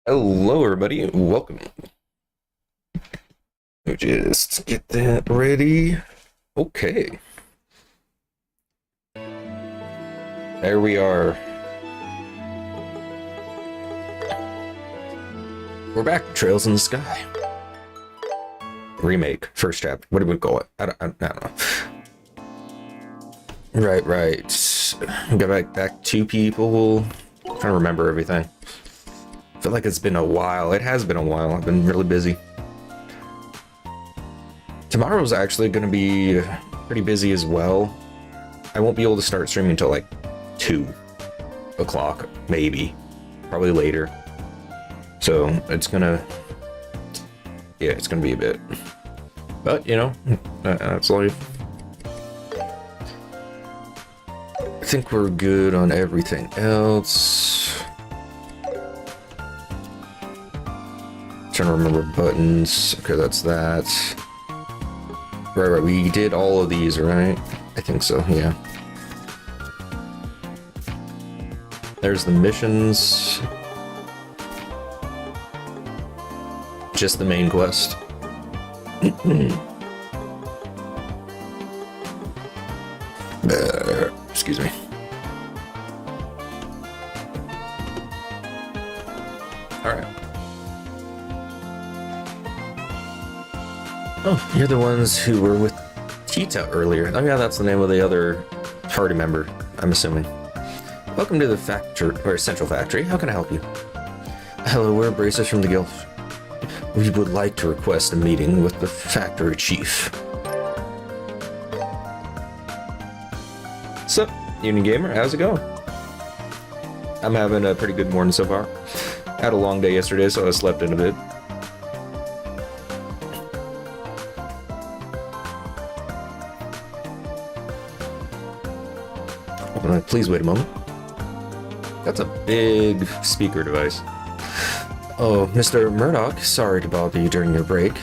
Hello, everybody. Welcome. We'll just get that ready. Okay. There we are. We're back. Trails in the Sky. Remake. First chapter. What do we call it? I don't know. Right. Got back two people. I'm trying to remember everything. I feel like it's been a while. It has been a while. I've been really busy. Tomorrow's actually going to be pretty busy as well. I won't be able to start streaming until like 2 o'clock, maybe. Probably later. So it's gonna... Yeah, it's gonna be a bit. But, you know, that's life. I think we're good on everything else. Trying to remember buttons. Okay, that's that. Right. We did all of these, right? I think so, yeah. There's the missions. Just the main quest. Excuse me. Alright. Oh, you're the ones who were with Tita earlier. Oh yeah, that's the name of the other party member, I'm assuming. Welcome to the factory, or central factory. How can I help you? Hello, we're bracers from the guild. We would like to request a meeting with the factory chief. Sup, Union Gamer? How's it going? I'm having a pretty good morning so far. Had a long day yesterday, so I slept in a bit. Please wait a moment. That's a big speaker device. Oh, Mr. Murdoch, sorry to bother you during your break.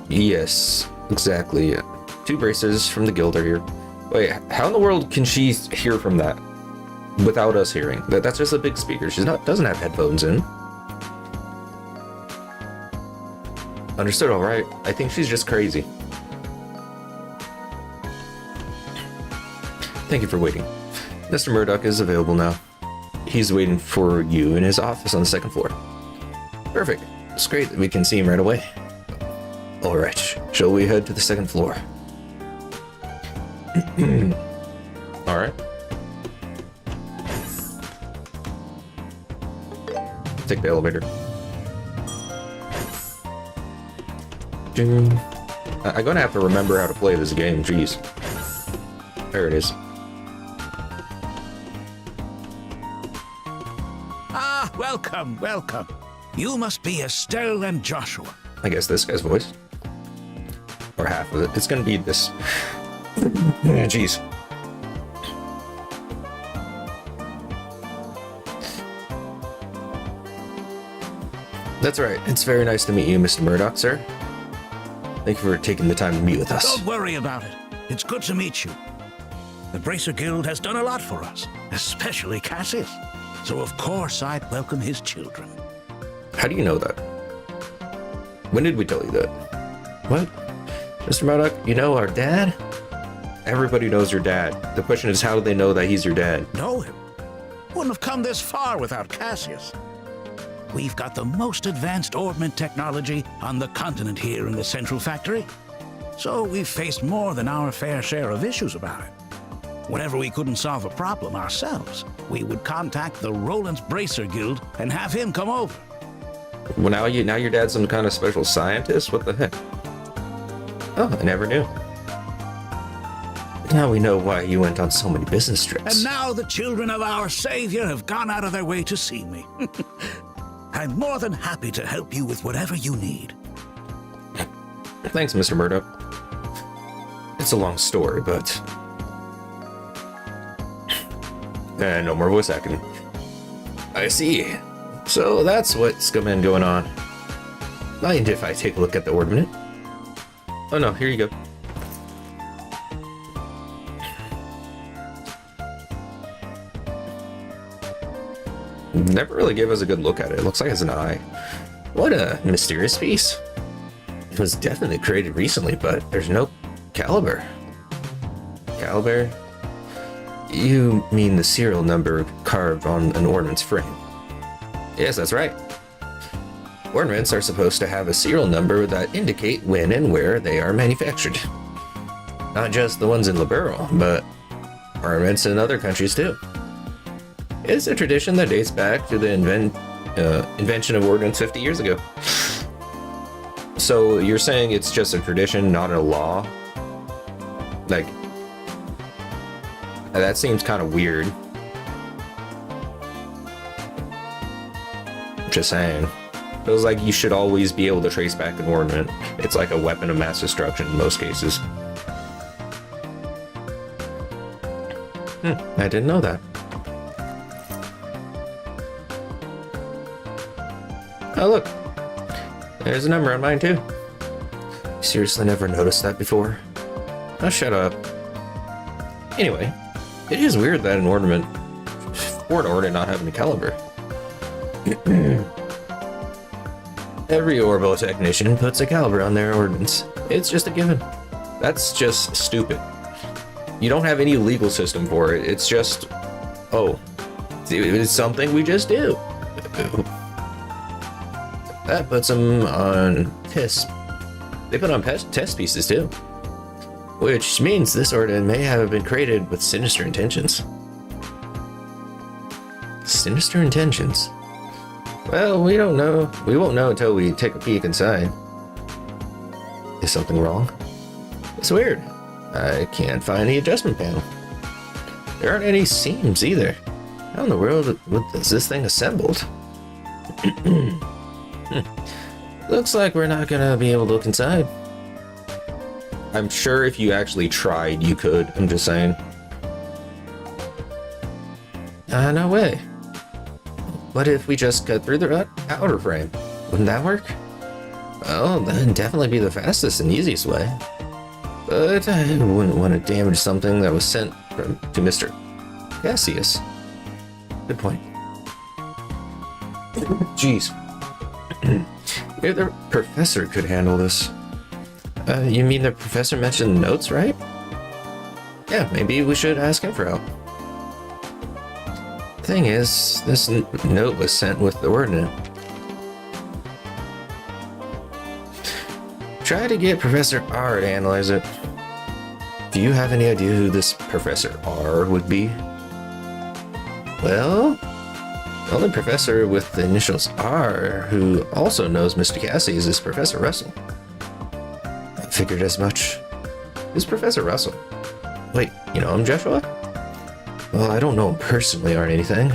Yes, exactly. 2 bracers from the guild are here. Wait, how in the world can she hear from that without us hearing? That's just a big speaker. She's doesn't have headphones in. Understood, all right. I think she's just crazy. Thank you for waiting. Mr. Murdoch is available now. He's waiting for you in his office on the 2nd floor. Perfect. It's great that we can see him right away. Alright, shall we head to the 2nd floor? Alright. Take the elevator. I'm gonna have to remember how to play this game, jeez. There it is. Welcome. You must be Estelle and Joshua. I guess this guy's voice. Or half of it. It's gonna be this. Jeez. That's right. It's very nice to meet you, Mr. Murdoch, sir. Thank you for taking the time to meet with us. Don't worry about it. It's good to meet you. The Bracer Guild has done a lot for us, especially Cassius. So of course I'd welcome his children. How do you know that? When did we tell you that? What? Mr. Murdoch, you know our dad? Everybody knows your dad. The question is, how do they know that he's your dad? Know him? Wouldn't have come this far without Cassius. We've got the most advanced Orbment technology on the continent here in the central factory. So we've faced more than our fair share of issues about it. Whenever we couldn't solve a problem ourselves, we would contact the Roland's Bracer Guild and have him come over. Well, now your dad's some kind of special scientist? What the heck? Oh, I never knew. Now we know why you went on so many business trips. And now the children of our savior have gone out of their way to see me. I'm more than happy to help you with whatever you need. Thanks, Mr. Murdoch. It's a long story, but... no more voice acting. I see. So that's what's been going on. Mind if I take a look at the Orbment? Oh no, here you go. never really gave us a good look at it. It looks like it's an eye. What a mysterious piece. It was definitely created recently, but there's no caliber. Caliber? You mean the serial number carved on an ornament's frame? Yes, that's right. Ornaments are supposed to have a serial number that indicate when and where they are manufactured. Not just the ones in Liberal, but ornaments in other countries too. It's a tradition that dates back to the invention of ordnance 50 years ago. So you're saying it's just a tradition, not a law? Like, that seems kind of weird. Just saying. Feels like you should always be able to trace back an ornament. It's like a weapon of mass destruction in most cases. I didn't know that. Oh look, there's a number on mine too. Seriously never noticed that before. Oh, shut up. Anyway, it is weird that an ornament, for an ornament not having a caliber. Every orbital technician puts a caliber on their ordnance. It's just a given. That's just stupid. You don't have any legal system for it. It's just, oh, it's something we just do. That puts them on tests. They put on test pieces too. Which means this ordnance may have been created with sinister intentions. Sinister intentions? Well, we don't know. We won't know until we take a peek inside. Is something wrong? It's weird. I can't find the adjustment panel. There aren't any seams either. How in the world is this thing assembled? Looks like we're not gonna be able to look inside. I'm sure if you actually tried, you could. I'm just saying. No way. What if we just cut through the outer frame? Wouldn't that work? Well, that'd definitely be the fastest and easiest way. But I wouldn't want to damage something that was sent to Mr. Cassius. Good point. Jeez. Maybe the professor could handle this. You mean the professor mentioned notes, right? Yeah, maybe we should ask him for help. Thing is, this note was sent with the ordnance. Try to get Professor R to analyze it. Do you have any idea who this Professor R would be? Well, the only professor with the initials R who also knows Mr. Cassius is Professor Russell. I figured as much. Who's Professor Russell? Wait, you know him, Joshua? Well, I don't know him personally or anything.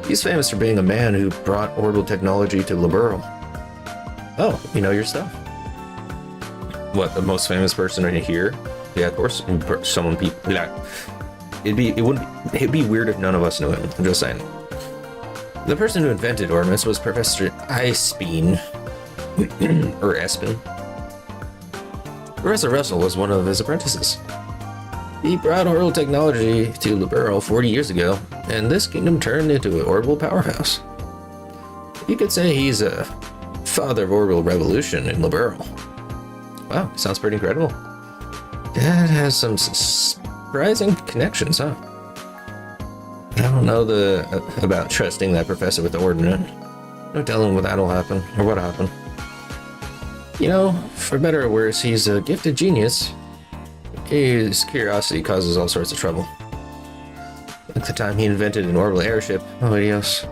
He's famous for being a man who brought orbital technology to Liberal. Oh, you know your stuff. What, the most famous person in here? Yeah, of course. Someone people. Yeah. It'd be weird if none of us knew him. I'm just saying. The person who invented ornaments was Professor Espin, or Espin. Professor Russell was one of his apprentices. He brought orbital technology to Liberal 40 years ago, and this kingdom turned into an orbital powerhouse. You could say he's a father of orbital revolution in Liberal. Wow, sounds pretty incredible. That has some surprising connections, huh? I don't know about trusting that professor with the ordnance. No telling what that'll happen, or what happened. You know, for better or worse, he's a gifted genius. His curiosity causes all sorts of trouble. Like the time he invented an orbital airship. Nobody else.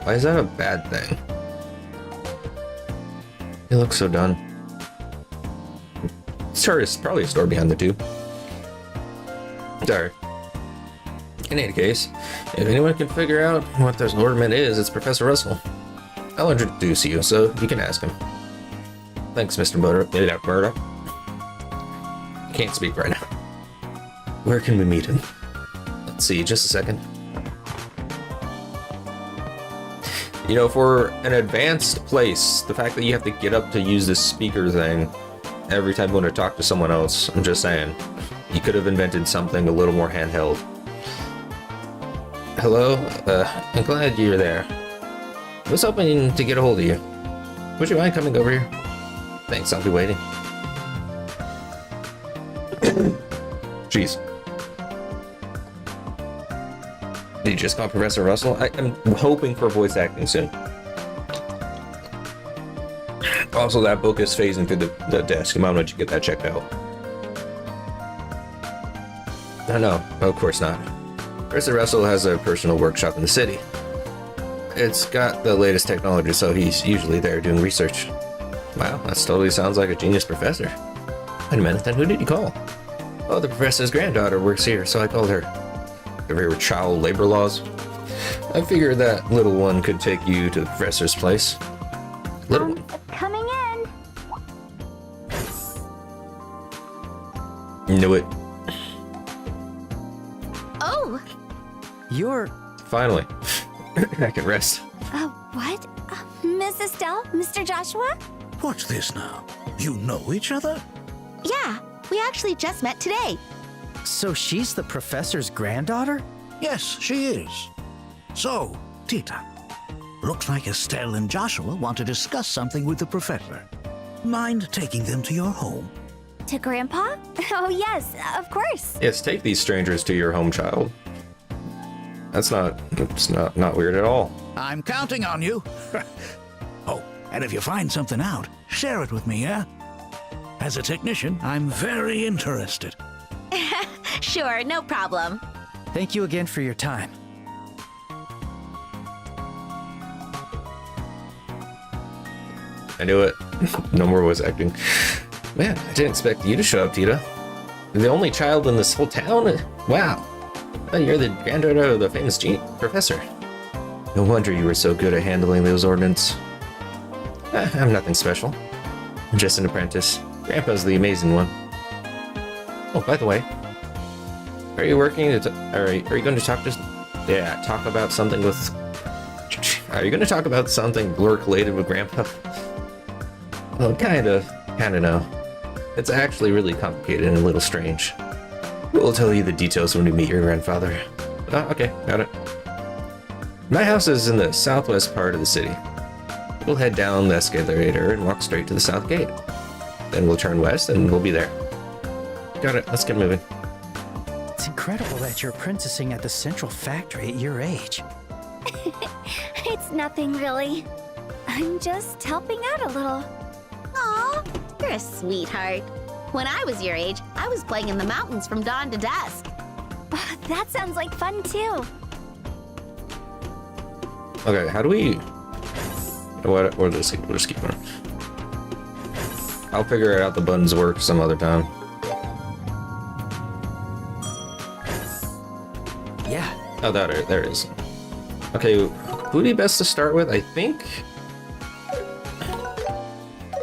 Why is that a bad thing? He looks so done. There's probably a story behind the two. Sorry. In any case, if anyone can figure out what this ornament is, it's Professor Russell. I'll introduce you, so you can ask him. Thanks, Mr. Murdoch. Can't speak right now. Where can we meet him? Let's see, just a second. You know, for an advanced place, the fact that you have to get up to use this speaker thing every time you want to talk to someone else, I'm just saying, you could have invented something a little more handheld. Hello? I'm glad you're there. I was hoping to get a hold of you. Would you mind coming over here? Thanks, I'll be waiting. Jeez. Did you just call Professor Russell? I'm hoping for voice acting soon. Also, that book is phasing through the desk. You might want to get that checked out. No, of course not. Professor Russell has a personal workshop in the city. It's got the latest technology, so he's usually there doing research. Wow, that totally sounds like a genius professor. Wait a minute, then who did you call? Oh, the professor's granddaughter works here, so I called her. Ever hear of child labor laws? I figured that little one could take you to the professor's place. Little one. Coming in. Knew it. Oh. You're... Finally. I can rest. What? Miss Estelle? Mr. Joshua? What's this now? You know each other? Yeah, we actually just met today. So she's the professor's granddaughter? Yes, she is. So, Tita, looks like Estelle and Joshua want to discuss something with the professor. Mind taking them to your home? To Grandpa? Oh, yes, of course. Yes, take these strangers to your home, child. It's not weird at all. I'm counting on you. Oh, and if you find something out, share it with me, yeah? As a technician, I'm very interested. Sure, no problem. Thank you again for your time. I knew it. No more voice acting. Man, I didn't expect you to show up, Tita. You're the only child in this whole town? Wow. Oh, you're the granddaughter of the famous professor. No wonder you were so good at handling those ordnance. I'm nothing special. I'm just an apprentice. Grandpa's the amazing one. Oh, by the way, are you working? Are you going to talk talk about something with? Are you going to talk about something related with Grandpa? Well, kind of no. It's actually really complicated and a little strange. We'll tell you the details when we meet your grandfather. Okay, got it. My house is in the southwest part of the city. We'll head down the escalator and walk straight to the south gate. Then we'll turn west and we'll be there. Got it, let's get moving. It's incredible that you're apprenticing at the central factory at your age. It's nothing really. I'm just helping out a little. Aw, you're a sweetheart. When I was your age, I was playing in the mountains from dawn to dusk. That sounds like fun too. Okay, how do we... What? We'll just keep going. I'll figure out the buttons work some other time. Yeah. Oh, there it is. Okay, who'd be best to start with? I think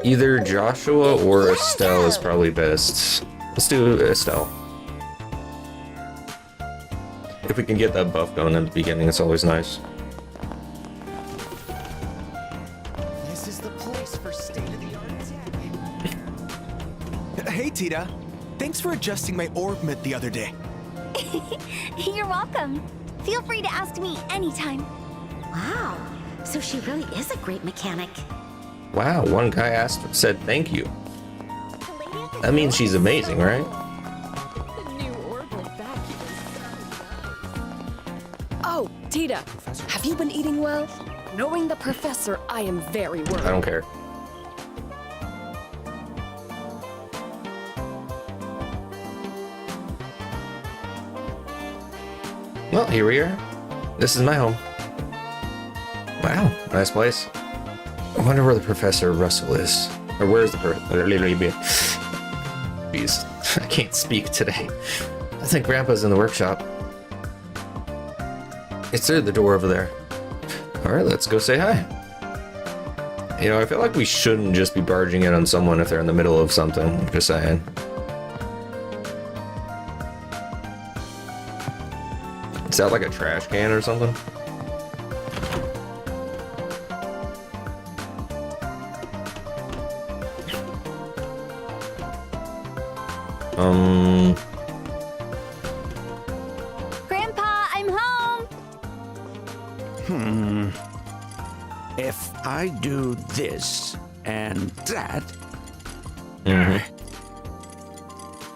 either Joshua or Estelle is probably best. Let's do Estelle. If we can get that buff going in the beginning, it's always nice. This is the place for state-of-the-art tech. Hey, Tita. Thanks for adjusting my Orbment the other day. You're welcome. Feel free to ask me anytime. Wow, so she really is a great mechanic. Wow, one guy said thank you. That means she's amazing, right? The new Orbment vacuum is Oh, Tita, have you been eating well? Knowing the professor, I am very worried. I don't care. Well, here we are. This is my home. Wow, nice place. I wonder where the Professor Russell is. Or where's the Jeez, I can't speak today. I think Grandpa's in the workshop. It's through the door over there. Alright, let's go say hi. You know, I feel like we shouldn't just be barging in on someone if they're in the middle of something. Just saying. Is that like a trash can or something? Grandpa, I'm home. if I do this and that...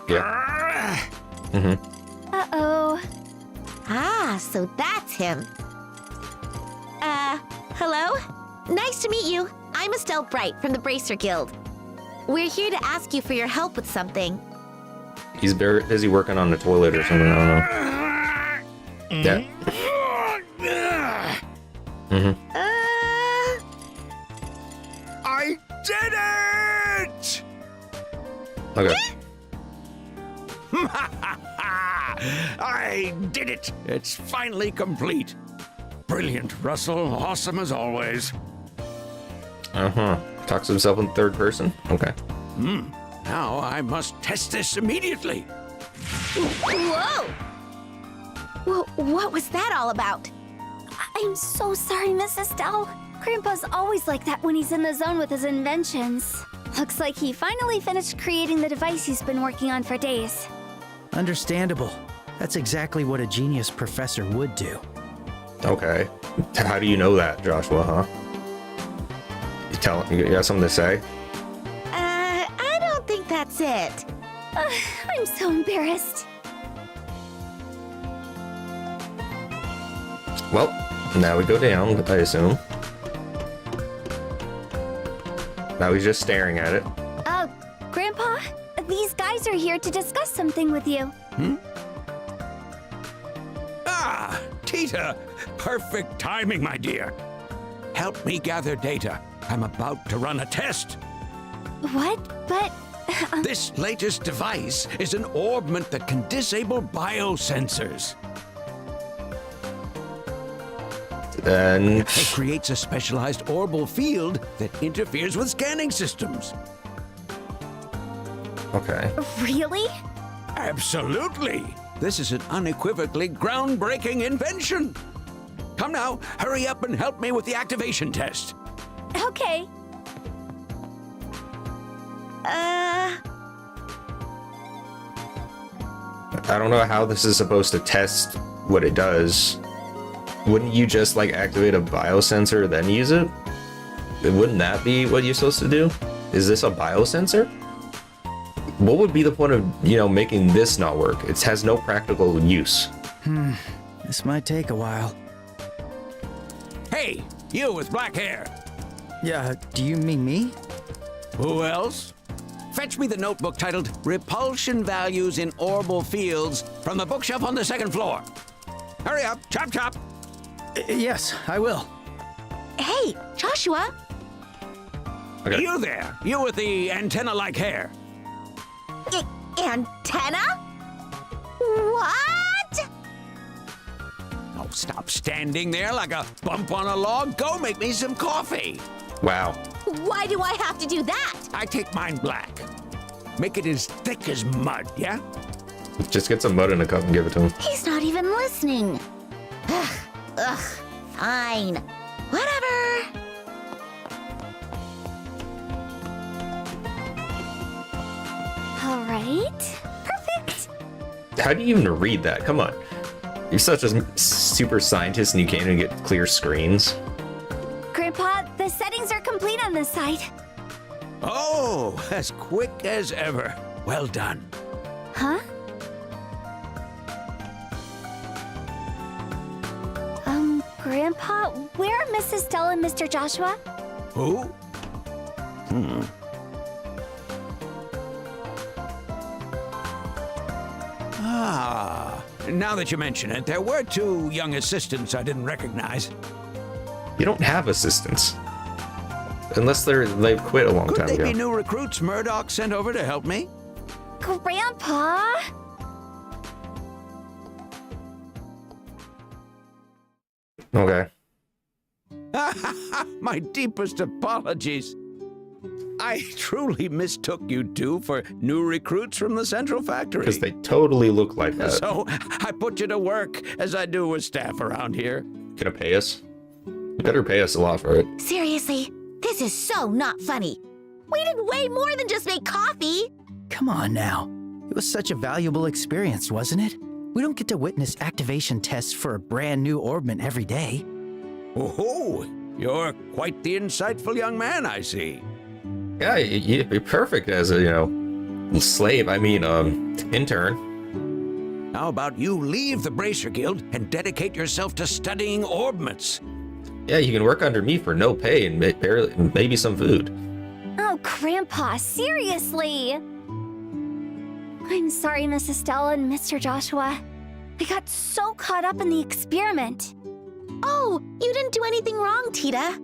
Yeah. Uh-oh. Ah, so that's him. Hello? Nice to meet you. I'm Estelle Bright from the Bracer Guild. We're here to ask you for your help with something. He's busy working on the toilet or something. I don't know. Yeah. I did it! Okay. I did it! It's finally complete. Brilliant, Russell. Awesome as always. Talks to himself in third person. Okay. Now I must test this immediately. Whoa! What was that all about? I'm so sorry, Miss Estelle. Grandpa's always like that when he's in the zone with his inventions. Looks like he finally finished creating the device he's been working on for days. Understandable. That's exactly what a genius professor would do. Okay. How do you know that, Joshua, huh? You got something to say? I don't think that's it. I'm so embarrassed. Well, now we go down, I assume. Now he's just staring at it. Grandpa, these guys are here to discuss something with you. Ah, Tita! Perfect timing, my dear. Help me gather data. I'm about to run a test. What? But... This latest device is an orbment that can disable biosensors. Then... It creates a specialized orbital field that interferes with scanning systems. Okay. Really? Absolutely! This is an unequivocally groundbreaking invention. Come now, hurry up and help me with the activation test. Okay. I don't know how this is supposed to test what it does. Wouldn't you just, like, activate a biosensor, then use it? Wouldn't that be what you're supposed to do? Is this a biosensor? What would be the point of, making this not work? It has no practical use. This might take a while. Hey, you with black hair. Yeah, do you mean me? Who else? Fetch me the notebook titled Repulsion Values in Orbital Fields from the bookshelf on the second floor. Hurry up, chop chop. Yes, I will. Hey, Joshua. Okay. You there, you with the antenna-like hair. Antenna? What? Oh, stop standing there like a bump on a log. Go make me some coffee. Wow. Why do I have to do that? I take mine black. Make it as thick as mud, yeah? Just get some mud in a cup and give it to him. He's not even listening. Ugh, fine. Whatever. All right. Perfect. How do you even read that? Come on. You're such a super scientist and you can't even get clear screens. Grandpa, the settings are complete on this side. Oh, as quick as ever. Well done. Huh? Grandpa, where are Mrs. Stella and Mr. Joshua? Who? Ah, now that you mention it, there were two young assistants I didn't recognize. You don't have assistants. Unless they've quit a long Could time they ago. be new recruits Murdoch sent over to help me? Grandpa? Okay. My deepest apologies. I truly mistook you two for new recruits from the Central Factory. Because they totally look like that. So I put you to work, as I do with staff around here. Gonna pay us? You better pay us a lot for it. Seriously, this is so not funny. We did way more than just make coffee. Come on now. It was such a valuable experience, wasn't it? We don't get to witness activation tests for a brand new Orbment every day. Oh, You're quite the insightful young man, I see. Yeah, you'd be perfect as a, slave. I mean, intern. How about you leave the Bracer Guild and dedicate yourself to studying orbments? Yeah, you can work under me for no pay and maybe some food. Oh, Grandpa, seriously! I'm sorry, Miss Estella and Mr. Joshua. I got so caught up in the experiment. Oh, you didn't do anything wrong, Tita.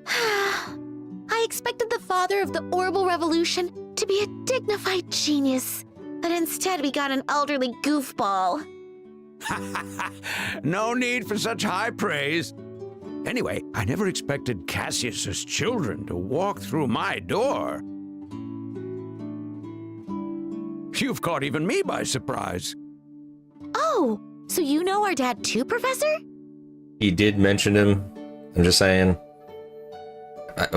I expected the father of the Orbital Revolution to be a dignified genius, but instead we got an elderly goofball. No need for such high praise. Anyway, I never expected Cassius's children to walk through my door. You've caught even me by surprise. Oh, so you know our dad too, Professor? He did mention him. I'm just saying.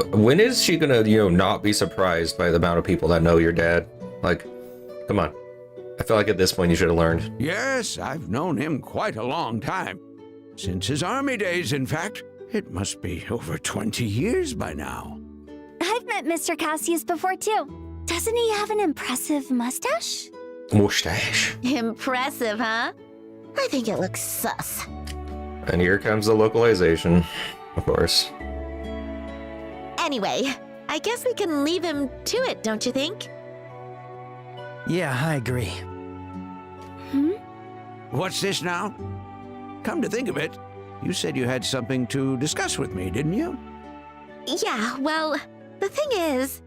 When is she gonna, not be surprised by the amount of people that know your dad? Like, come on. I feel like at this point you should have learned. Yes, I've known him quite a long time. Since his army days, in fact. It must be over 20 years by now. I've met Mr. Cassius before too. Doesn't he have an impressive mustache? Mustache. Impressive, huh? I think it looks sus. And here comes the localization, of course. Anyway, I guess we can leave him to it, don't you think? Yeah, I agree. What's this now? Come to think of it, you said you had something to discuss with me, didn't you? Yeah, well, the thing is...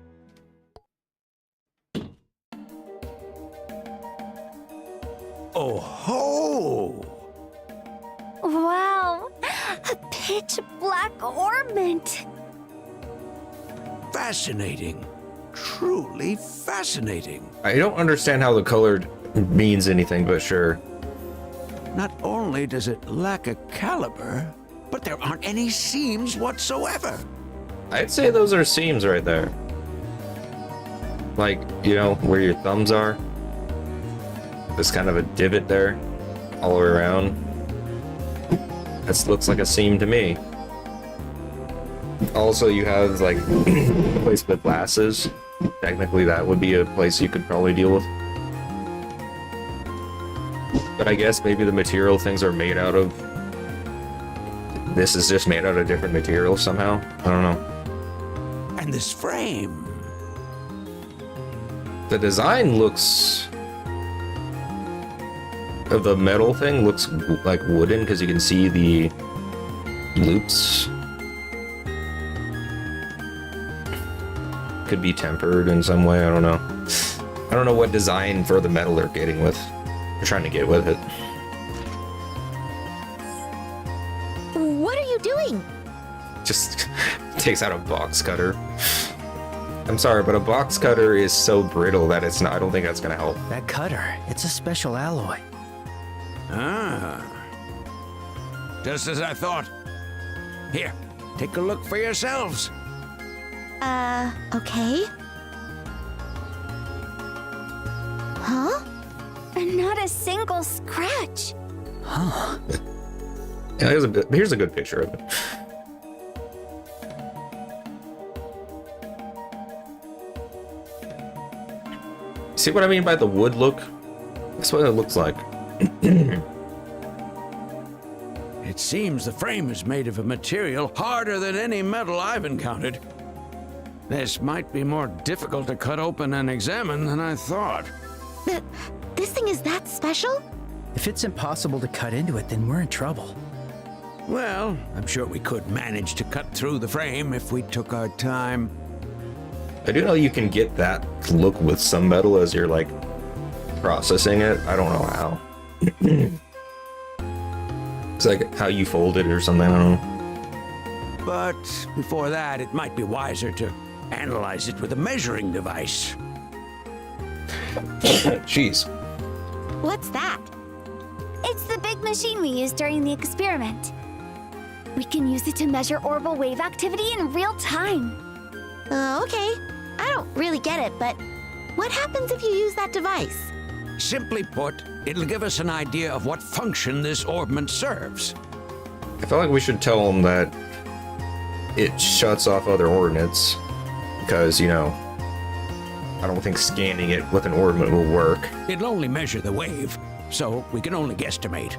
Oh ho! Wow, a pitch black orbment. Fascinating. Truly fascinating. I don't understand how the color means anything, but sure. Not only does it lack a caliber, but there aren't any seams whatsoever. I'd say those are seams right there. Like, where your thumbs are. There's kind of a divot there, all the way around. That looks like a seam to me. Also, you have, like, a place with glasses. Technically, that would be a place you could probably deal with. But I guess maybe the material things are made out of... This is just made out of different material somehow. I don't know. And this frame. The design looks... The metal thing looks like wooden because you can see the loops. Could be tempered in some way, I don't know. I don't know what design for the metal they're getting with. They're trying to get with it. What are you doing? Just takes out a box cutter. I'm sorry, but a box cutter is so brittle that it's not, I don't think that's gonna help. That cutter, it's a special alloy. Ah. Just as I thought. Here, take a look for yourselves. Okay. Huh? Not a single scratch. Huh. Yeah, here's a good picture of it. See what I mean by the wood look? That's what it looks like. It seems the frame is made of a material harder than any metal I've encountered. This might be more difficult to cut open and examine than I thought. This thing is that special? If it's impossible to cut into it, then we're in trouble. Well, I'm sure we could manage to cut through the frame if we took our time. I do know you can get that look with some metal as you're like processing it. I don't know how. It's like how you fold it or something, I don't know. But before that, it might be wiser to analyze it with a measuring device. Jeez. What's that? It's the big machine we used during the experiment. We can use it to measure orbital wave activity in real time. Okay. I don't really get it, but what happens if you use that device? Simply put, it'll give us an idea of what function this orbment serves. I feel like we should tell them that it shuts off other orbits because, you know, I don't think scanning it with an orbit will work. It'll only measure the wave, so we can only guesstimate.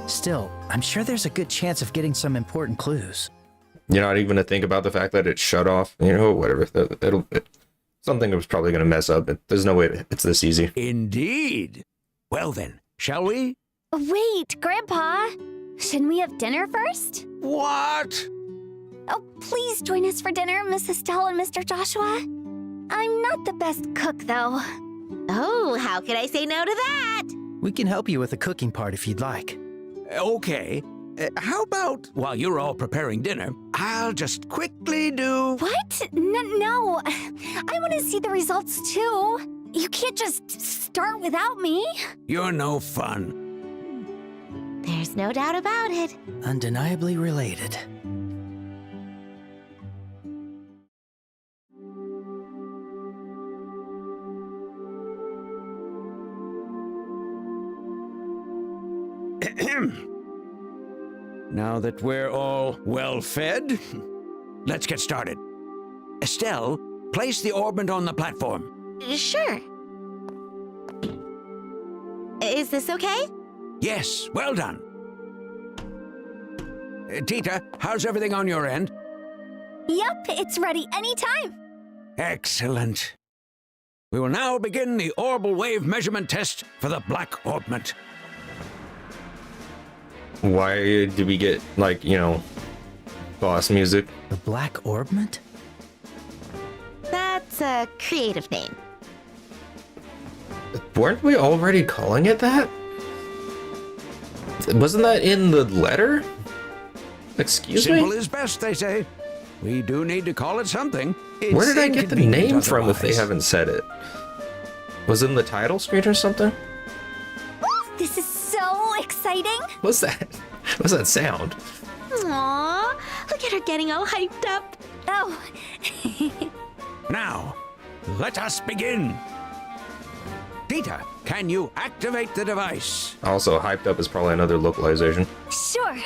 Still, I'm sure there's a good chance of getting some important clues. You're not even to think about the fact that it shut off, you know, whatever. Something was probably going to mess up. There's no way it's this easy. Indeed. Well then, shall we? Wait, Grandpa. Shouldn't we have dinner first? What? Oh, please join us for dinner, Miss Estelle and Mr. Joshua. I'm not the best cook, though. Oh, how could I say no to that? We can help you with the cooking part if you'd like. Okay. How about, while you're all preparing dinner, I'll just quickly do... What? No. I want to see the results, too. You can't just start without me. You're no fun. There's no doubt about it. Undeniably related. Now that we're all well fed, let's get started. Estelle, place the Orbment on the platform. Sure. Is this okay? Yes, well done. Tita, how's everything on your end? Yep, it's ready anytime. Excellent. We will now begin the orbital wave measurement test for the Black Orbment. Why did we get, like, you know, boss music? The Black Orbment? That's a creative name. Weren't we already calling it that? Wasn't that in the letter? Excuse Simple me? is best, they say. We do need to call it something. Where did I get the name inconvenient from if they otherwise. haven't said it? Was it in the title screen or something? This is so exciting. What's that? What's that sound? Aww, look at her getting all hyped up. Oh. Now, let us begin. Tita, can you activate the device? Also, hyped up is probably another localization. Sure.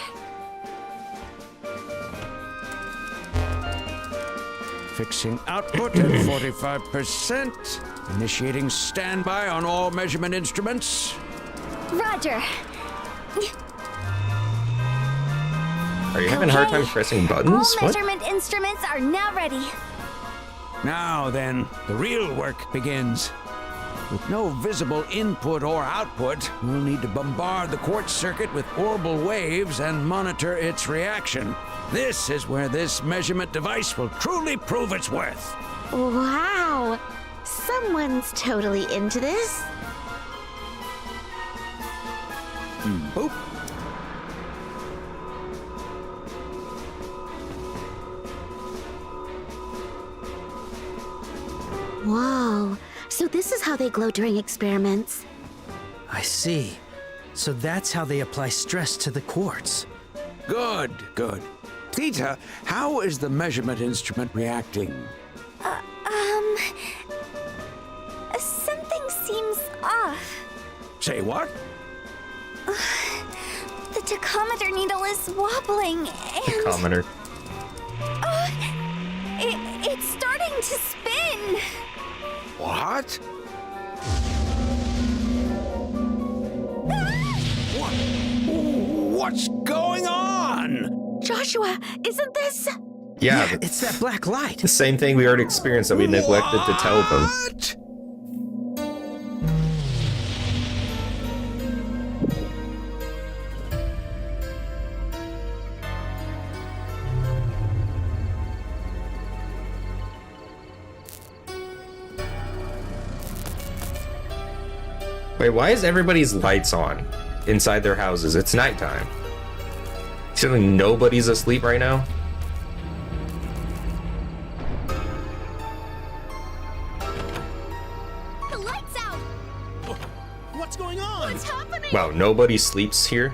Fixing output at 45%. Initiating standby on all measurement instruments. Roger. Are you having a hard Okay. time pressing All buttons? What? measurement instruments are now ready. Now then, the real work begins. With no visible input or output, we'll need to bombard the quartz circuit with orbital waves and monitor its reaction. This is where this measurement device will truly prove its worth. Wow. Someone's totally into this. Boop. Whoa. So this is how they glow during experiments. I see. So that's how they apply stress to the quartz. Good, good. Tita, how is the measurement instrument reacting? Something seems off. Say what? The tachometer needle is wobbling and Commenter. it's starting to spin. What? What's going on? Joshua, isn't this? Yeah, It's that black light. the same thing we already experienced that we neglected to tell them. What? Wait, why is everybody's lights on inside their houses? It's nighttime. Certainly nobody's asleep right now. The lights out. What's going on? What's happening? Wow, nobody sleeps here?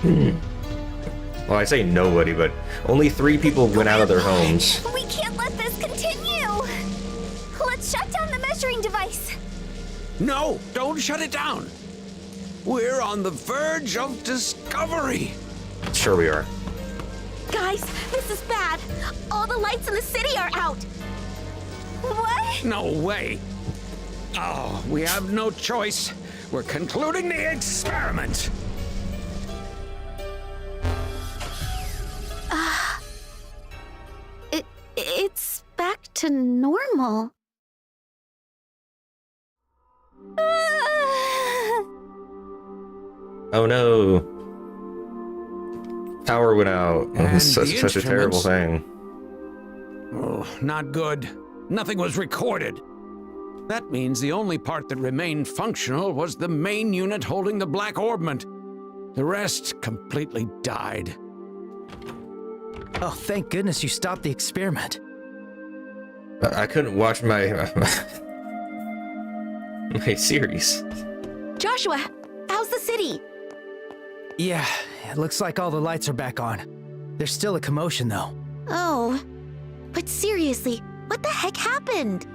Well, I say nobody, but only 3 people went out of their homes. We can't let this continue. Let's shut down the measuring device. No, don't shut it down. We're on the verge of discovery. Sure we are. Guys, this is bad. All the lights in the city are out. What? No way. Oh, we have no choice. We're concluding the experiment. It's back to normal. Oh no. Power went out. And It's such the a terrible instruments- thing. Oh, not good. Nothing was recorded. That means the only part that remained functional was the main unit holding the black orbment. The rest completely died. Oh, thank goodness you stopped the experiment. I couldn't watch my my series. Joshua, how's the city? Yeah, it looks like all the lights are back on. There's still a commotion, though. Oh, but seriously, what the heck happened?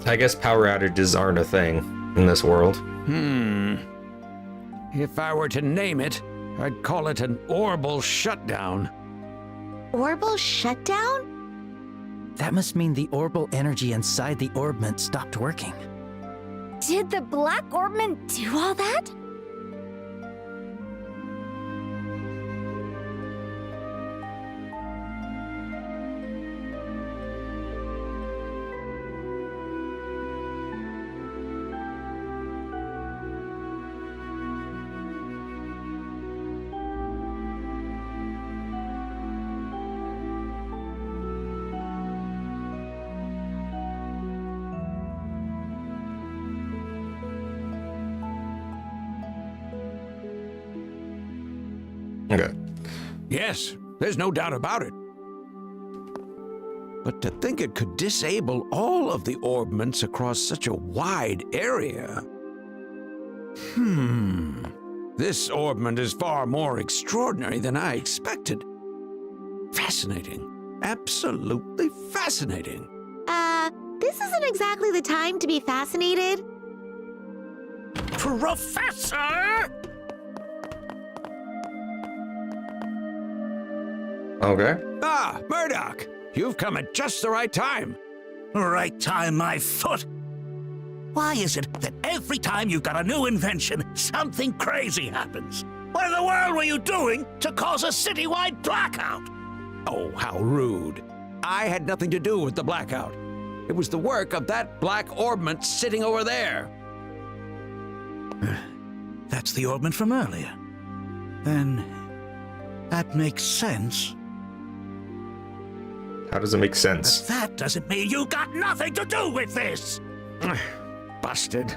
I guess power outages aren't a thing in this world. If I were to name it, I'd call it an orbital shutdown. Orbital shutdown? That must mean the orbital energy inside the orbment stopped working. Did the black orbment do all that? Okay. Yes, there's no doubt about it. But to think it could disable all of the orbments across such a wide area. This orbment is far more extraordinary than I expected. Fascinating. Absolutely fascinating. This isn't exactly the time to be fascinated. Professor! Okay. Ah, Murdoch! You've come at just the right time. Right time, my foot. Why is it that every time you've got a new invention, something crazy happens? What in the world were you doing to cause a citywide blackout? Oh, how rude. I had nothing to do with the blackout. It was the work of that black orbment sitting over there. That's the orbment from earlier. Then that makes sense. How does it make But sense? that doesn't mean you got nothing to do with this. Busted.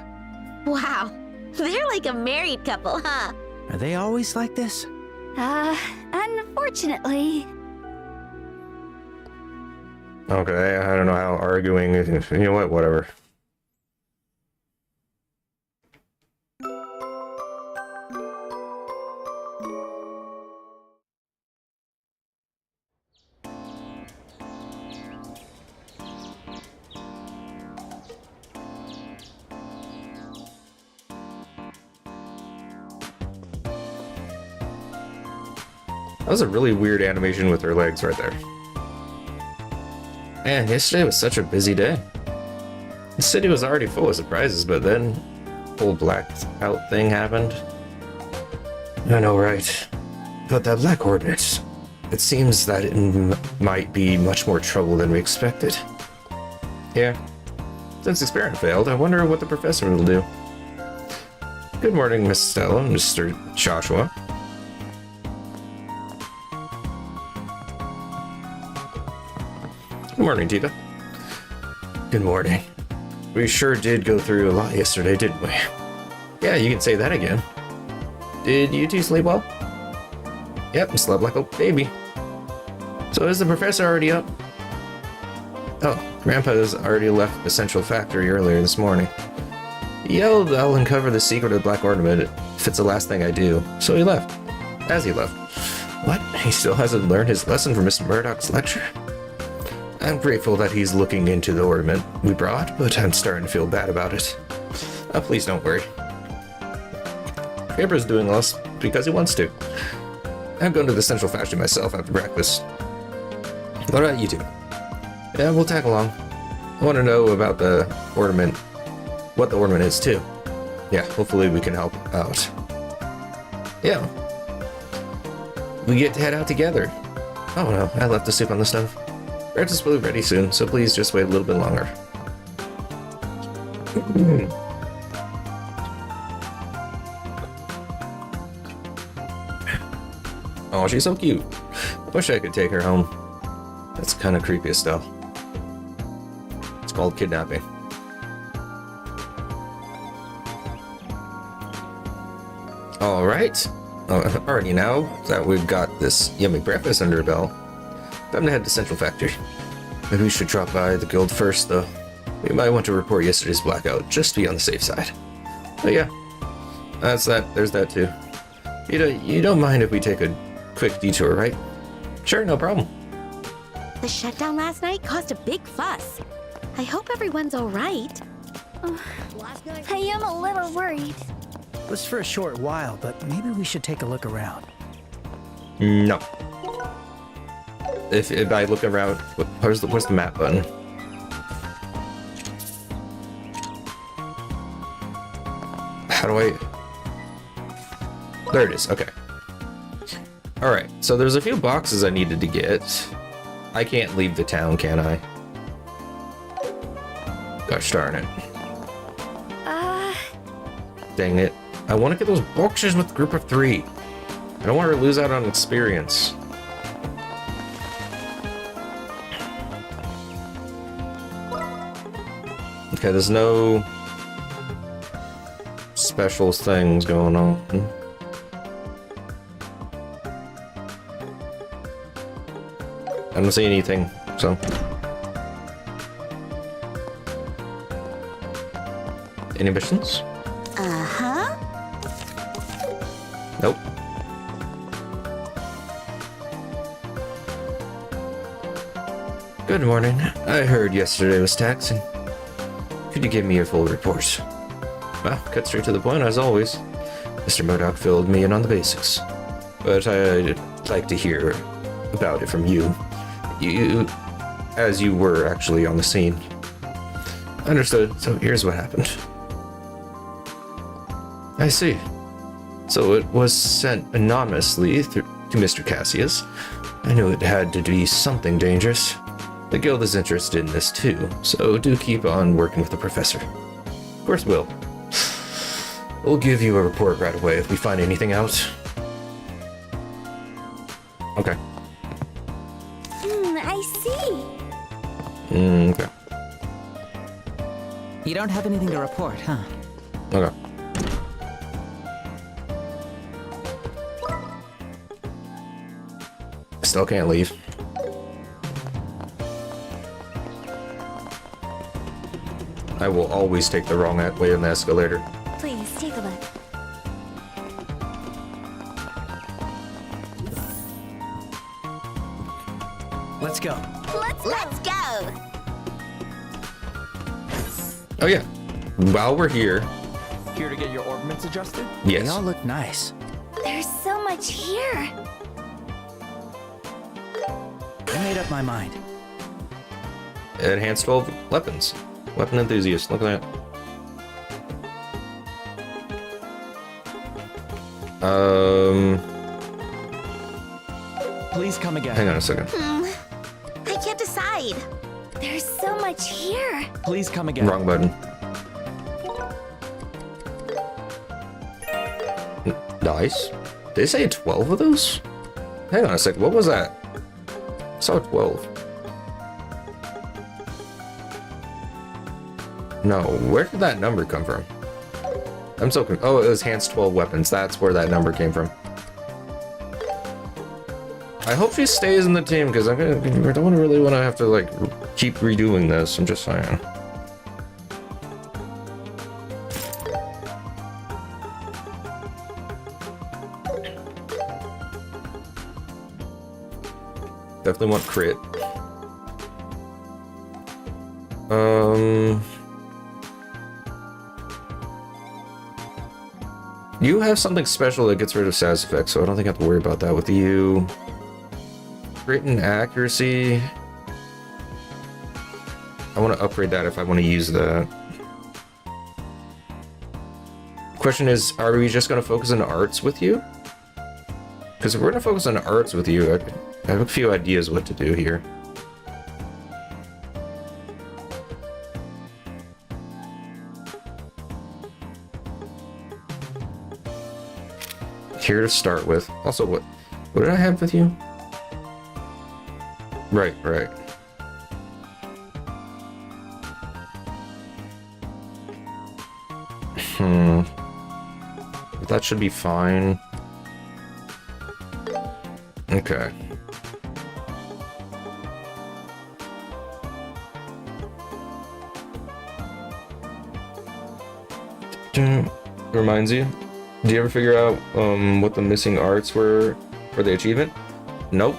Wow, they're like a married couple, huh? Are they always like this? Unfortunately. Okay, I don't know how arguing. You know what? Whatever. That was a really weird animation with her legs right there. Man, yesterday was such a busy day. The city was already full of surprises, but then whole blacked out thing happened. I know, right? But that black orbit, it seems that it might be much more trouble than we expected. Yeah. Since the experiment failed, I wonder what the professor will do. Good morning, Miss Stella and Mr. Joshua. Good morning, Tita. Good morning. We sure did go through a lot yesterday, didn't we? Yeah, you can say that again. Did you two sleep well? Yep, slept like a baby. So is the professor already up? Oh, Grandpa's already left the central factory earlier this morning. He yelled I'll uncover the secret of the black ornament if it's the last thing I do. So he left. As he left. What? He still hasn't learned his lesson from Mr. Murdoch's lecture? I'm grateful that he's looking into the ornament we brought, but I'm starting to feel bad about it. Please don't worry. Gabriel's doing this because he wants to. I'm going to the central factory myself after breakfast. What about you two? Yeah, we'll tag along. I want to know about the ornament, what the ornament is too. Yeah, hopefully we can help out. Yeah. We get to head out together. Oh no, I left the soup on the stove. Breakfast will be ready soon, so please just wait a little bit longer. Oh, she's so cute. I wish I could take her home. That's kind of creepy as stuff. It's called kidnapping. Alright. Alrighty, now that we've got this yummy breakfast under our belt, time to head to Central Factory. Maybe we should drop by the guild first, though. We might want to report yesterday's blackout, just to be on the safe side. But yeah, that's that. There's that too. You don't mind if we take a quick detour, right? Sure, no problem. The shutdown last night caused a big fuss. I hope everyone's all right. I am a little worried. It was for a short while, but maybe we should take a look around. No. If I look around, where's the map button? How do I? There it is. Okay. All right. So there's a few boxes I needed to get. I can't leave the town, can I? Gosh darn it. Dang it. I want to get those boxes with a group of 3. I don't want her to lose out on experience. Okay, there's no special things going on. I don't see anything, so. Any missions? Uh-huh. Nope. Good morning. I heard yesterday was taxing. Could you give me your full report? Well, cut straight to the point as always. Mr. Murdoch filled me in on the basics. But I'd like to hear about it from you. As you were actually on the scene. Understood. So here's what happened. I see. So it was sent anonymously to Mr. Cassius. I knew it had to be something dangerous. The guild is interested in this too, so do keep on working with the professor. Of course we'll. We'll give you a report right away if we find anything out. Okay. I see. Okay. You don't have anything to report, huh? Okay. Still can't leave. I will always take the wrong way on the escalator. Please take a look. Let's go. Let's go. Oh yeah. While we're here. Here to get your orbments adjusted? Yes. They all look nice. There's so much here. I made up my mind. Enhanced 12 weapons. Weapon enthusiast. Look at that. Please come again. Hang on a second. I can't decide. There's so much here. Please come again. Wrong button. Nice. Did they say 12 of those? Hang on a second. What was that? I saw 12. No, where did that number come from? I'm so confused. Oh, it was Hans 12 weapons. That's where that number came from. I hope she stays in the team because I don't really want to have to like keep redoing this. I'm just saying. Definitely want crit. You have something special that gets rid of status effects, so I don't think I have to worry about that with you. Written accuracy. I want to upgrade that if I want to use that. Question is, are we just going to focus on arts with you? Because if we're going to focus on arts with you, I have a few ideas what to do here. Here to start with. Also, what did I have with you? Right. That should be fine. Okay. Reminds you? Do you ever figure out what the missing arts were for the achievement? Nope.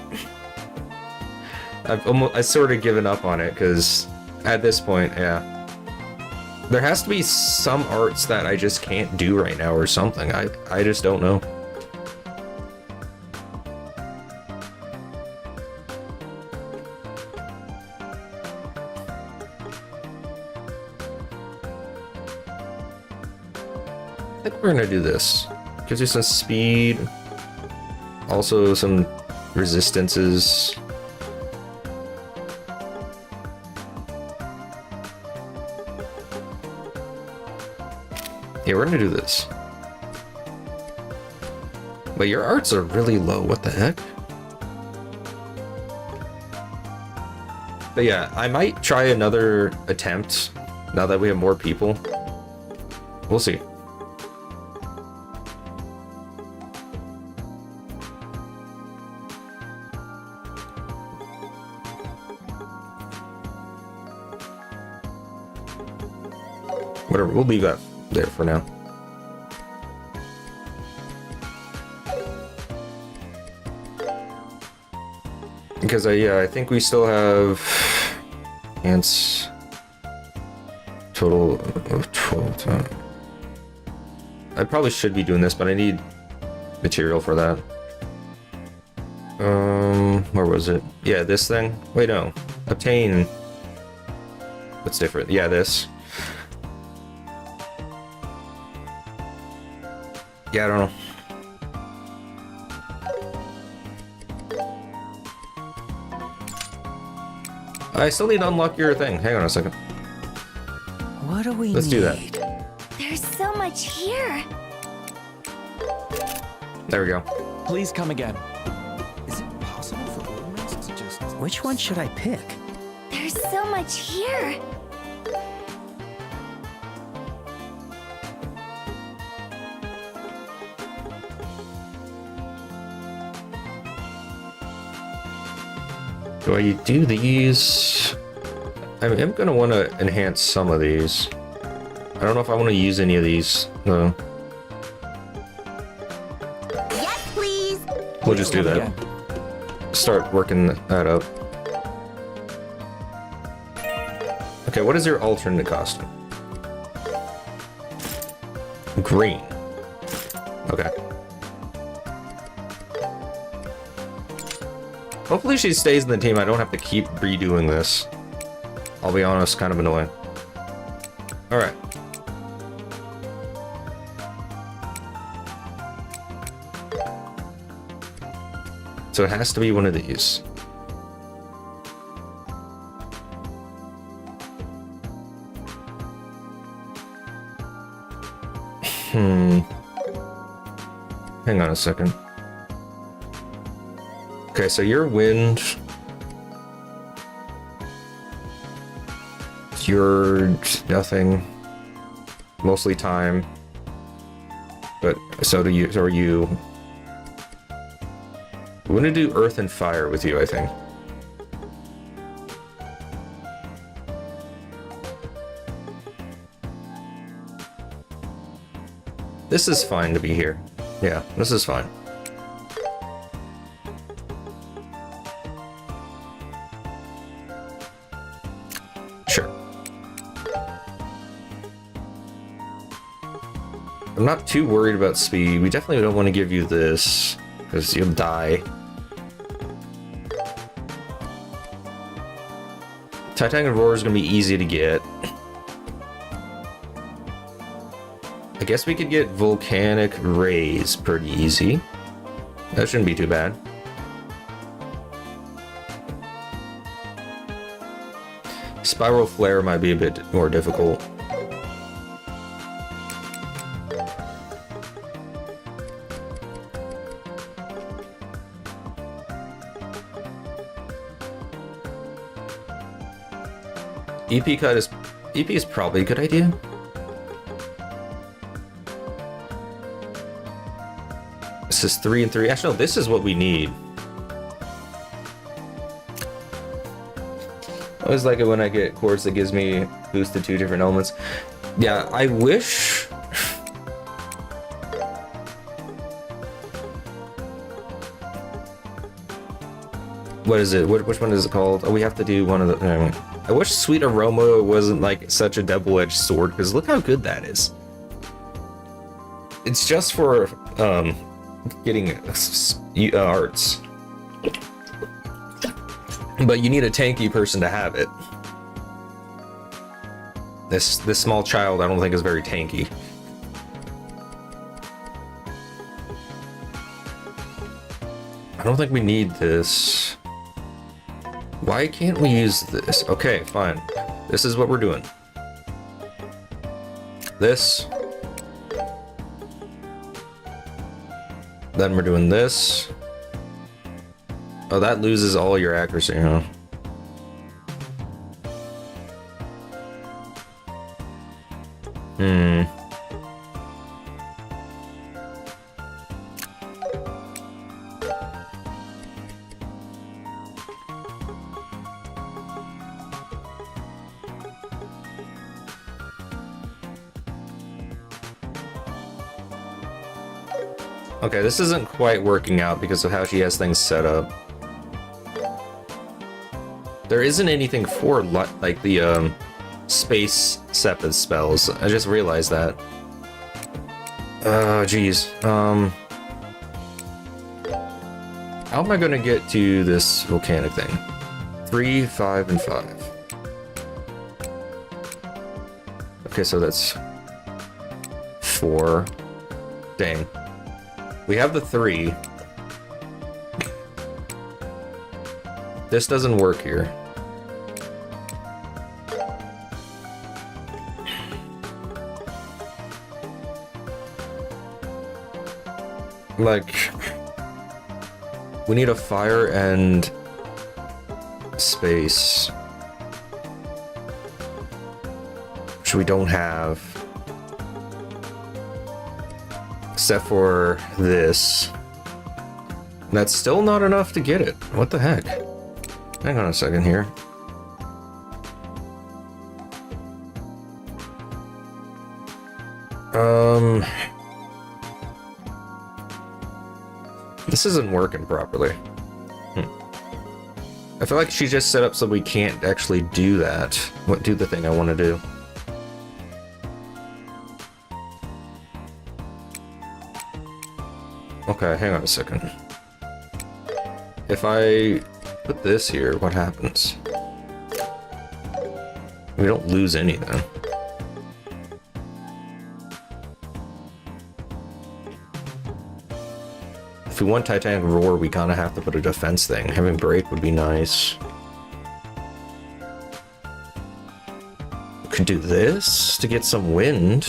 I sort of given up on it because at this point, yeah. There has to be some arts that I just can't do right now or something. I just don't know. I think we're gonna do this. Gives you some speed. Also some resistances. Yeah, we're gonna do this. But your arts are really low, what the heck? But yeah, I might try another attempt now that we have more people. We'll see. Whatever, we'll leave that there for now. Because I think we still have ants total of 12. I probably should be doing this, but I need material for that. Where was it? Yeah, this thing. Wait, no. Obtain. What's different? Yeah, this. Yeah, I don't know. I still need to unlock your thing. Hang on a second. What do we Let's need? do that. There's so much here. There we go. Please come again. Is it possible for Orbment to just... Which one should I pick? There's so much here. Do I do these? I am gonna want to enhance some of these. I don't know if I want to use any of these. No. Yes, please. We'll just do that. Start working that up. Okay, what is your alternate costume? Green. Okay. Hopefully she stays in the team. I don't have to keep redoing this. I'll be honest, kind of annoying. Alright. So it has to be one of these. Hang on a second. Okay, so your wind, you're nothing, mostly time, but so do you. So are you? I'm gonna do earth and fire with you, I think. This is fine to be here. Yeah, this is fine. I'm not too worried about speed. We definitely don't want to give you this, because you'll die. Titanic Roar is going to be easy to get. I guess we could get Volcanic Rays pretty easy. That shouldn't be too bad. Spiral Flare might be a bit more difficult. EP is probably a good idea. This is 3 and 3. Actually, no, this is what we need. I always like it when I get quartz that gives me boosted 2 different elements. Yeah, I wish. What is it? Which one is it called? Oh, we have to do one of the. Anyway. I wish Sweet Aroma wasn't like such a double-edged sword, because look how good that is. It's just for getting arts, but you need a tanky person to have it. This small child, I don't think is very tanky. I don't think we need this. Why can't we use this? Okay, fine. This is what we're doing. This. Then we're doing this. Oh, that loses all your accuracy, huh? Okay, this isn't quite working out because of how she has things set up. There isn't anything for like the space Sepith spells. I just realized that. Geez. How am I gonna get to this volcanic thing? 3, 5, and 5. Okay, so that's 4. Dang. We have the 3. This doesn't work here. Like, we need a fire and space, which we don't have. Except for this. That's still not enough to get it. What the heck? Hang on a second here. This isn't working properly. I feel like she just set up so we can't actually do that. Do the thing I want to do. Okay, hang on a second. If I put this here, what happens? We don't lose any then. If we want Titanic Roar, we kind of have to put a defense thing. Having break would be nice. We could do this to get some wind.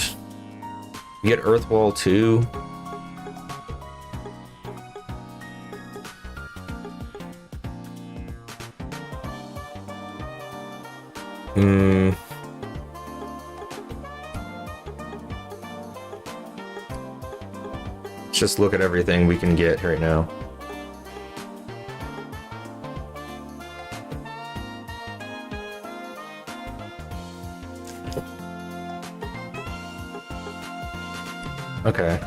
We get Earth Wall too. Let's just look at everything we can get right now. Okay.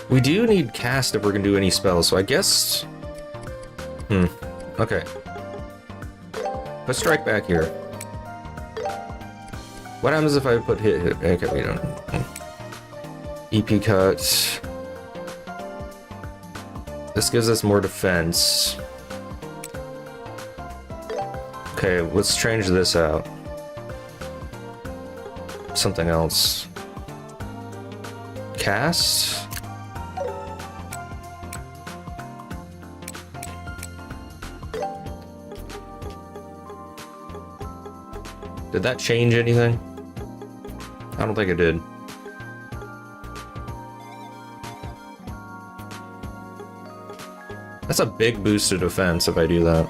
We do need cast if we're gonna do any spells, so I guess... Okay. Put strike back here. What happens if I put hit? Okay, we don't. EP cut. This gives us more defense. Okay, let's change this out. Something else. Cast. Did that change anything? I don't think it did. That's a big boost to defense if I do that.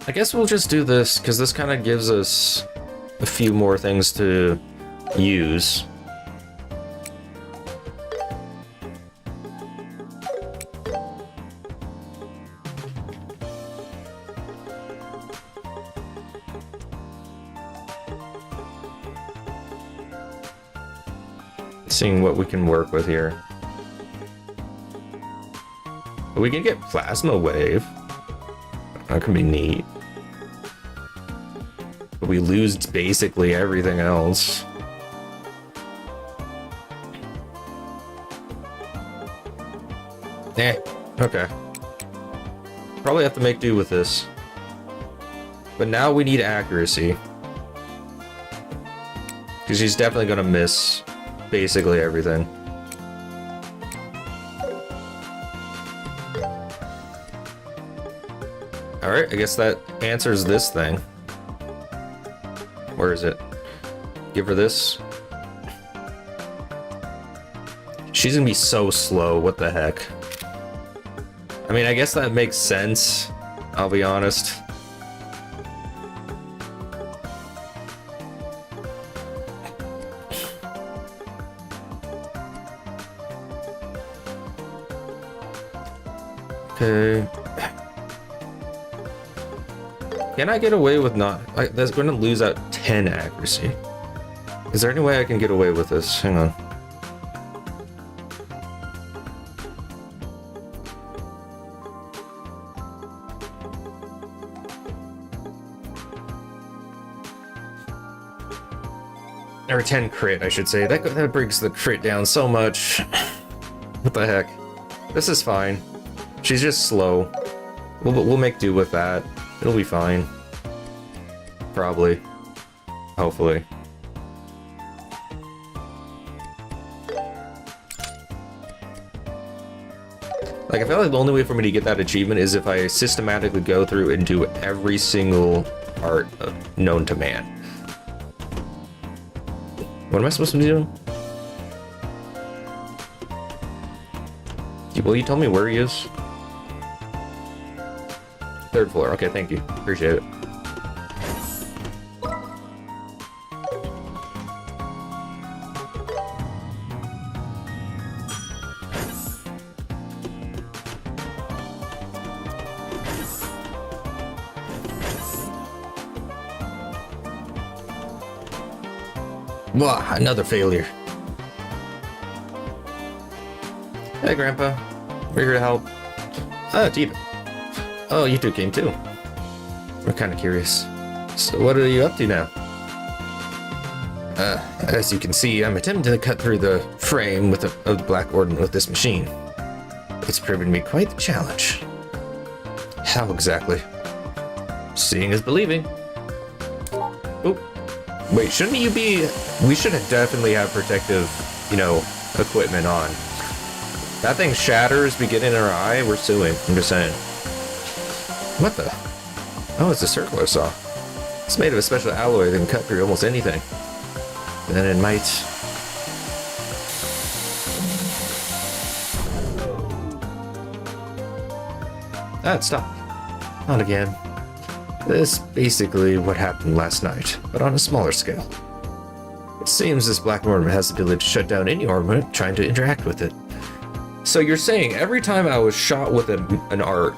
I guess we'll just do this because this kind of gives us a few more things to use. Seeing what we can work with here. We can get plasma wave. That could be neat. But we lose basically everything else. Okay. Probably have to make do with this. But now we need accuracy. Because she's definitely gonna miss basically everything. Alright, I guess that answers this thing. Where is it? Give her this. She's gonna be so slow, what the heck? I mean, I guess that makes sense, I'll be honest. Okay. Can I get away with not... that's going to lose out 10 accuracy. Is there any way I can get away with this? Hang on. Or 10 crit, I should say. That brings the crit down so much. What the heck? This is fine. She's just slow. We'll make do with that. It'll be fine. Probably. Hopefully. Like, I feel like the only way for me to get that achievement is if I systematically go through and do every single art known to man. What am I supposed to be doing? Will you tell me where he is? 3rd floor. Okay, thank you. Appreciate it. Wah, another failure. Hey, Grandpa. We're here to help. Oh, Tita. Oh, you two came too. We're kind of curious. So what are you up to now? As you can see, I'm attempting to cut through the frame with the Black Order with this machine. It's proven to be quite the challenge. How exactly? Seeing is believing. Oop. Wait, shouldn't you be... We should definitely have protective, you know, equipment on. That thing shatters beginning in our eye, we're suing. I'm just saying. What the? Oh, it's a circular saw. It's made of a special alloy that can cut through almost anything. Then it might... Stop. Not again. This is basically what happened last night, but on a smaller scale. It seems this Black Ornament has the ability to shut down any ornament trying to interact with it. So you're saying every time I was shot with an art,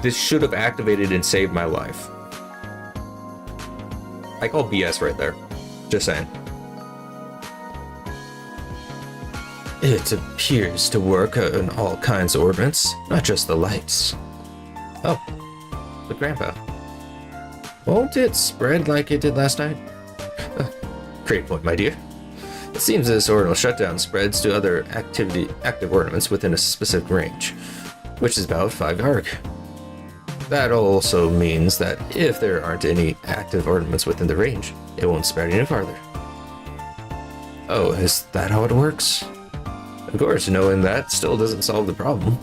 this should have activated and saved my life. I call BS right there. Just saying. It appears to work on all kinds of orbits, not just the lights. Oh, but Grandpa, won't it spread like it did last night? Great point, my dear. It seems this orbital shutdown spreads to other active ornaments within a specific range, which is about 5 arc. That also means that if there aren't any active ornaments within the range, it won't spread any farther. Oh, is that how it works? Of course, knowing that still doesn't solve the problem.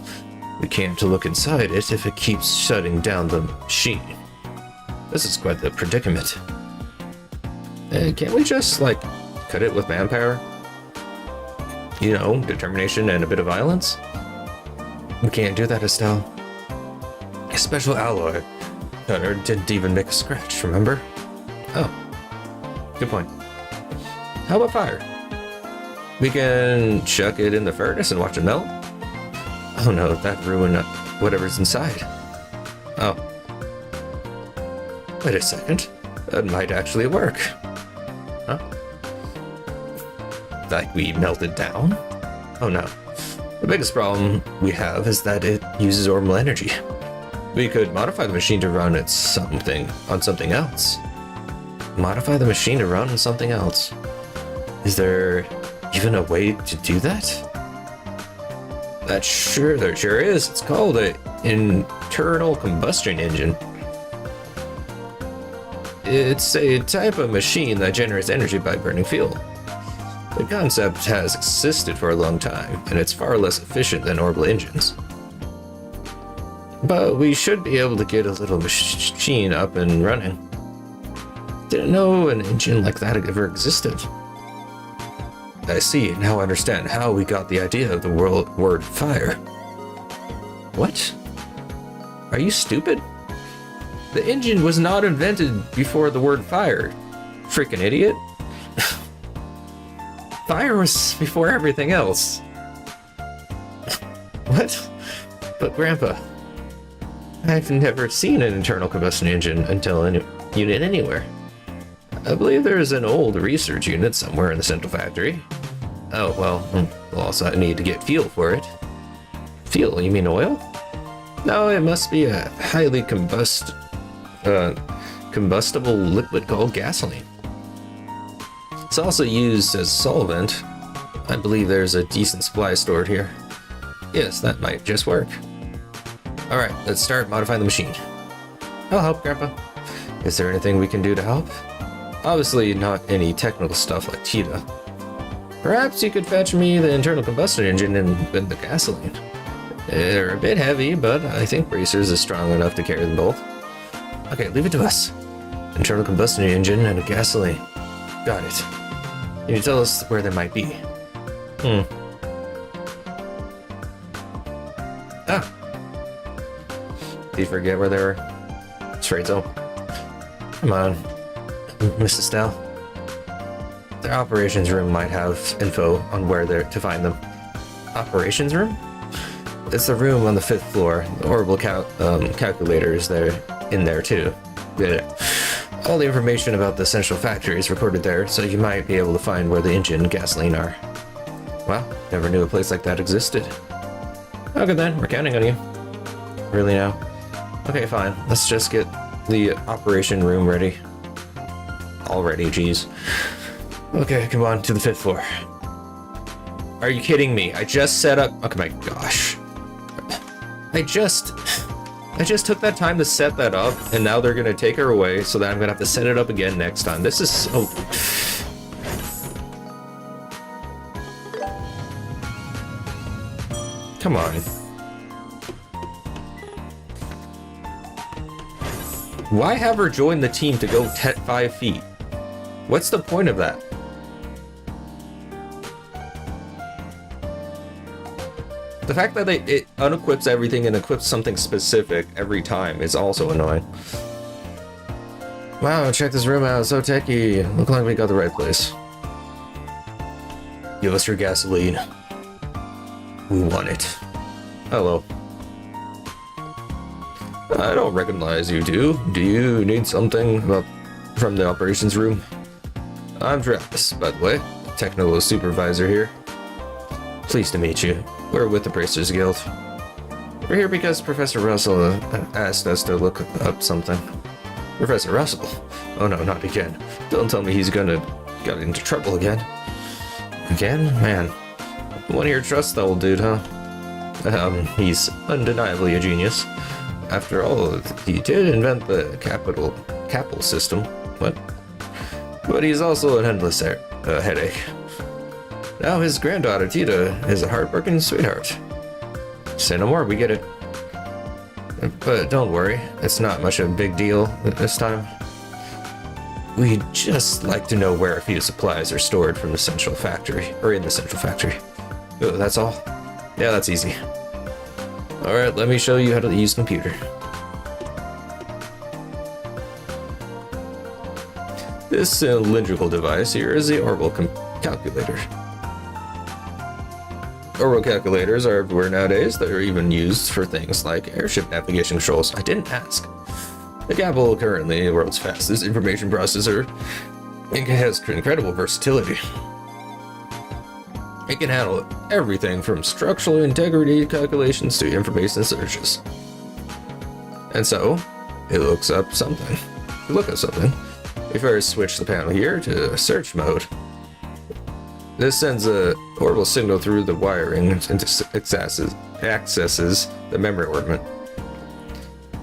We can't look inside it if it keeps shutting down the machine. This is quite the predicament. Can't we just, like, cut it with manpower? You know, determination and a bit of violence? We can't do that, Estelle. A special alloy cutter didn't even make a scratch, remember? Oh, good point. How about fire? We can chuck it in the furnace and watch it melt? Oh no, that'd ruin whatever's inside. Oh. Wait a second. That might actually work. Huh? Like we melted down? Oh no. The biggest problem we have is that it uses orbital energy. We could modify the machine to run on something else. Modify the machine to run on something else. Is there even a way to do that? There sure is. It's called an internal combustion engine. It's a type of machine that generates energy by burning fuel. The concept has existed for a long time, and it's far less efficient than orbital engines. But we should be able to get a little machine up and running. Didn't know an engine like that ever existed. I see, now I understand how we got the idea of the word fire. What? Are you stupid? The engine was not invented before the word fire. Freaking idiot. Fire was before everything else. What? But Grandpa, I've never seen an internal combustion engine unit anywhere. I believe there's an old research unit somewhere in the central factory. Oh, well, we'll also need to get fuel for it. Fuel? You mean oil? No, it must be a highly combustible liquid called gasoline. It's also used as solvent. I believe there's a decent supply stored here. Yes, that might just work. Alright, let's start modifying the machine. I'll help, Grandpa. Is there anything we can do to help? Obviously not any technical stuff like Tita. Perhaps you could fetch me the internal combustion engine and the gasoline. They're a bit heavy, but I think Bracers is strong enough to carry them both. Okay, leave it to us. Internal combustion engine and a gasoline. Got it. Can you tell us where they might be? Ah. Did you forget where they were? Straight so. Come on, Miss Estelle. The operations room might have info on where they're to find them. Operations room? It's the room on the 5th floor. The orbital calculator is there in there too. Yeah. All the information about the central factory is recorded there, so you might be able to find where the engine and gasoline are. Well, never knew a place like that existed. Okay then, we're counting on you. Really now? Okay, fine. Let's just get the operation room ready. Already, geez. Okay, come on, to the 5th floor. Are you kidding me? I just set up... Okay, my gosh. I just took that time to set that up, and now they're gonna take her away, so that I'm gonna have to set it up again next time. This is so... Come on. Why have her join the team to go 5 feet? What's the point of that? The fact that it unequips everything and equips something specific every time is also annoying. Wow, check this room out, so techy. Look like we got the right place. Give us your gasoline. We want it. Hello. I don't recognize you two. Do you need something from the operations room? I'm Travis, by the way. Technical supervisor here. Pleased to meet you. We're with the Bracers Guild. We're here because Professor Russell asked us to look up something. Professor Russell? Oh no, not again. Don't tell me he's gonna get into trouble again. Again? Man. One of your trust old dude, huh? He's undeniably a genius. After all, he did invent the capital system. What? But he's also an endless headache. Now his granddaughter, Tita, is a hard-working sweetheart. Say no more, we get it. But don't worry, it's not much of a big deal this time. We'd just like to know where a few supplies are stored from the central factory, or in the central factory. Oh, that's all? Yeah, that's easy. Alright, let me show you how to use computer. This cylindrical device here is the Orbital calculator. Orbital calculators are everywhere nowadays. They're even used for things like airship navigation controls. I didn't ask. The Gabble, currently the world's fastest information processor, it has incredible versatility. It can handle everything from structural integrity calculations to information searches. And so, it looks up something. To look at something, we first switch the panel here to search mode. This sends a orbital signal through the wiring and accesses the memory orbment.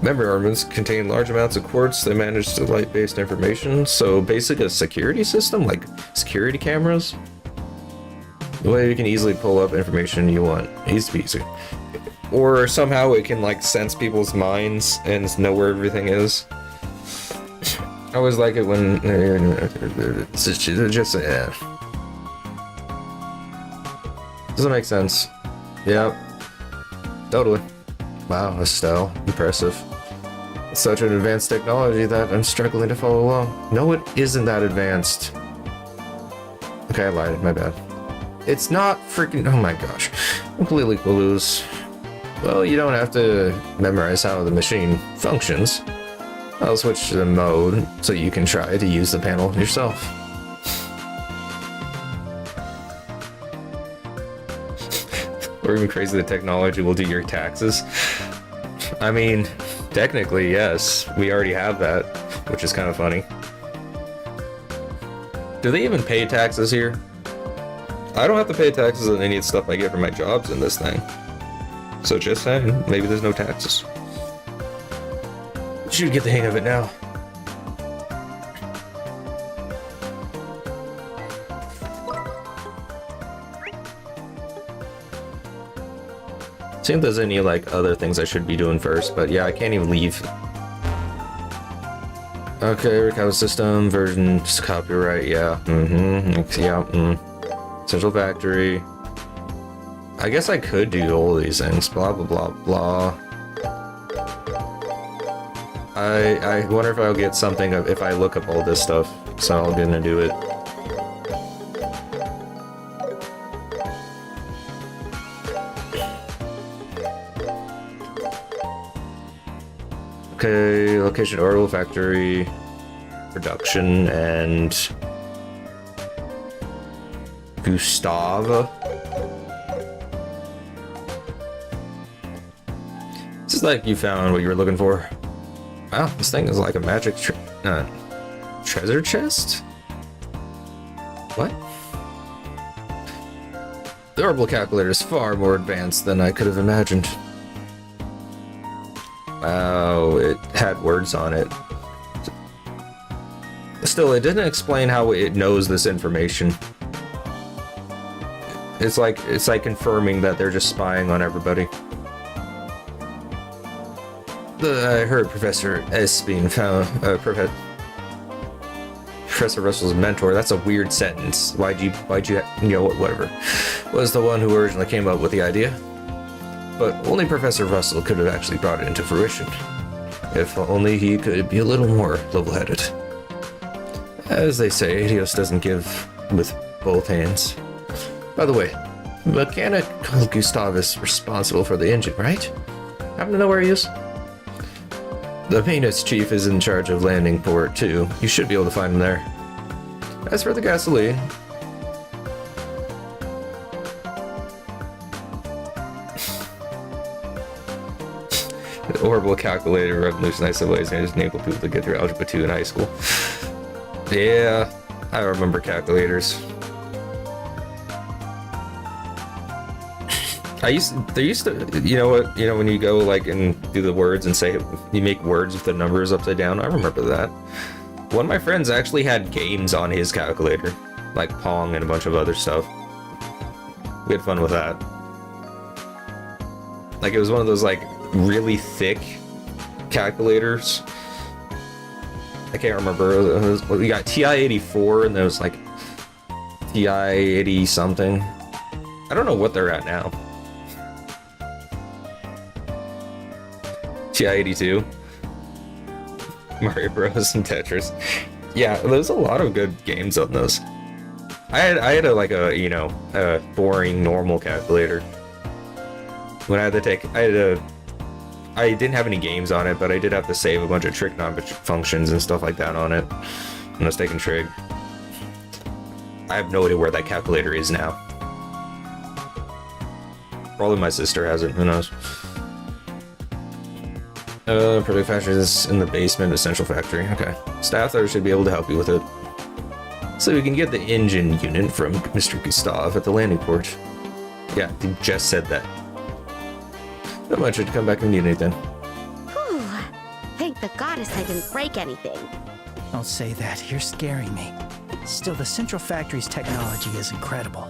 Memory orbments contain large amounts of quartz that manage to light-based information, so basically a security system, like security cameras. The way you can easily pull up information you want. Easy peasy. Or somehow it can like sense people's minds and know where everything is. I always like it when it's just doesn't make sense. Yep. Totally. Wow, Estelle. Impressive. It's such an advanced technology that I'm struggling to follow along. No, it isn't that advanced. Okay, I lied. My bad. It's not freaking... Oh my gosh. Completely clueless. Well, you don't have to memorize how the machine functions. I'll switch to the mode so you can try to use the panel yourself. Or even crazy, the technology will do your taxes. I mean, technically, yes. We already have that, which is kind of funny. Do they even pay taxes here? I don't have to pay taxes on any of the stuff I get from my jobs in this thing. So just saying, maybe there's no taxes. Should get the hang of it now. See if there's any like other things I should be doing first, but yeah, I can't even leave. Okay, recover system, versions, copyright, yeah. Yeah, Central factory. I guess I could do all these things, blah blah blah blah. I wonder if I'll get something if I look up all this stuff, so I'm gonna do it. Okay, location, Orbital factory, production, and Gustave. This is like you found what you were looking for. Wow, this thing is like a magic treasure chest? What? The orbital calculator is far more advanced than I could have imagined. Wow, it had words on it. Still, it didn't explain how it knows this information. It's like confirming that they're just spying on everybody. I heard Professor S being found, Professor Russell's mentor. That's a weird sentence. Why'd you, whatever. Was the one who originally came up with the idea. But only Professor Russell could have actually brought it into fruition. If only he could be a little more level-headed. As they say, Helios doesn't give with both hands. By the way, the mechanic called Gustave is responsible for the engine, right? Happen to know where he is? The maintenance chief is in charge of landing port too. You should be able to find him there. As for the gasoline, The horrible calculator revolutionized the ways and enabled people to get through Algebra 2 in high school. Yeah, I remember calculators. There used to, you know what, when you go like and do the words and say, you make words with the numbers upside down, I remember that. One of my friends actually had games on his calculator, like Pong and a bunch of other stuff. We had fun with that. Like, it was one of those like really thick calculators. I can't remember. We got TI-84 and there was like TI-80 something. I don't know what they're at now. TI-82. Mario Bros. And Tetris. Yeah, there's a lot of good games on those. I had a boring normal calculator. When I had to take, I didn't have any games on it, but I did have to save a bunch of trigonometric functions and stuff like that on it when I was taking trig. I have no idea where that calculator is now. Probably my sister has it, who knows. Product factory is in the basement of Central Factory. Okay. Staff there should be able to help you with it. So we can get the engine unit from Mr. Gustav at the landing port. Yeah, he just said that. Not much to come back and need anything. Whew. Thank the goddess I didn't break anything. Don't say that. You're scaring me. Still, the Central Factory's technology is incredible.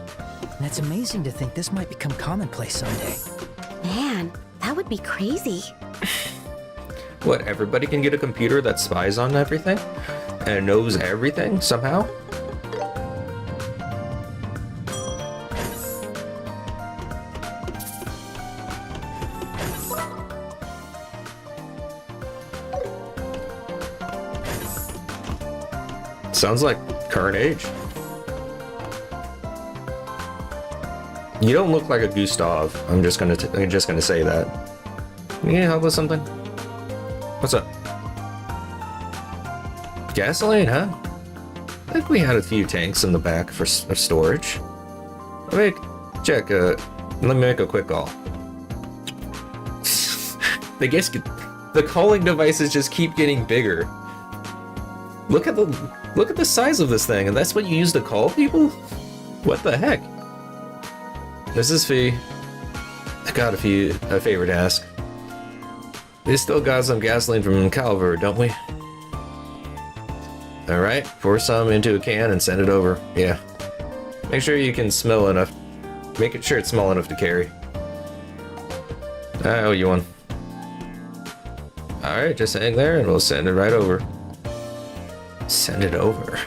And it's amazing to think this might become commonplace someday. Man, that would be crazy. What, everybody can get a computer that spies on everything? And knows everything, somehow? Sounds like current age. You don't look like a Gustav. I'm just gonna say that. You need help with something? What's up? Gasoline, huh? I think we had a few tanks in the back for storage. Let me make a quick call. The calling devices just keep getting bigger. Look at the size of this thing, and that's what you use to call people? What the heck? This is Fee. I got a favor to ask. We still got some gasoline from Calver, don't we? Alright, pour some into a can and send it over. Yeah. Make sure you can smell enough. Make sure it's small enough to carry. I owe you one. Alright, just hang there and we'll send it right over. Send it over.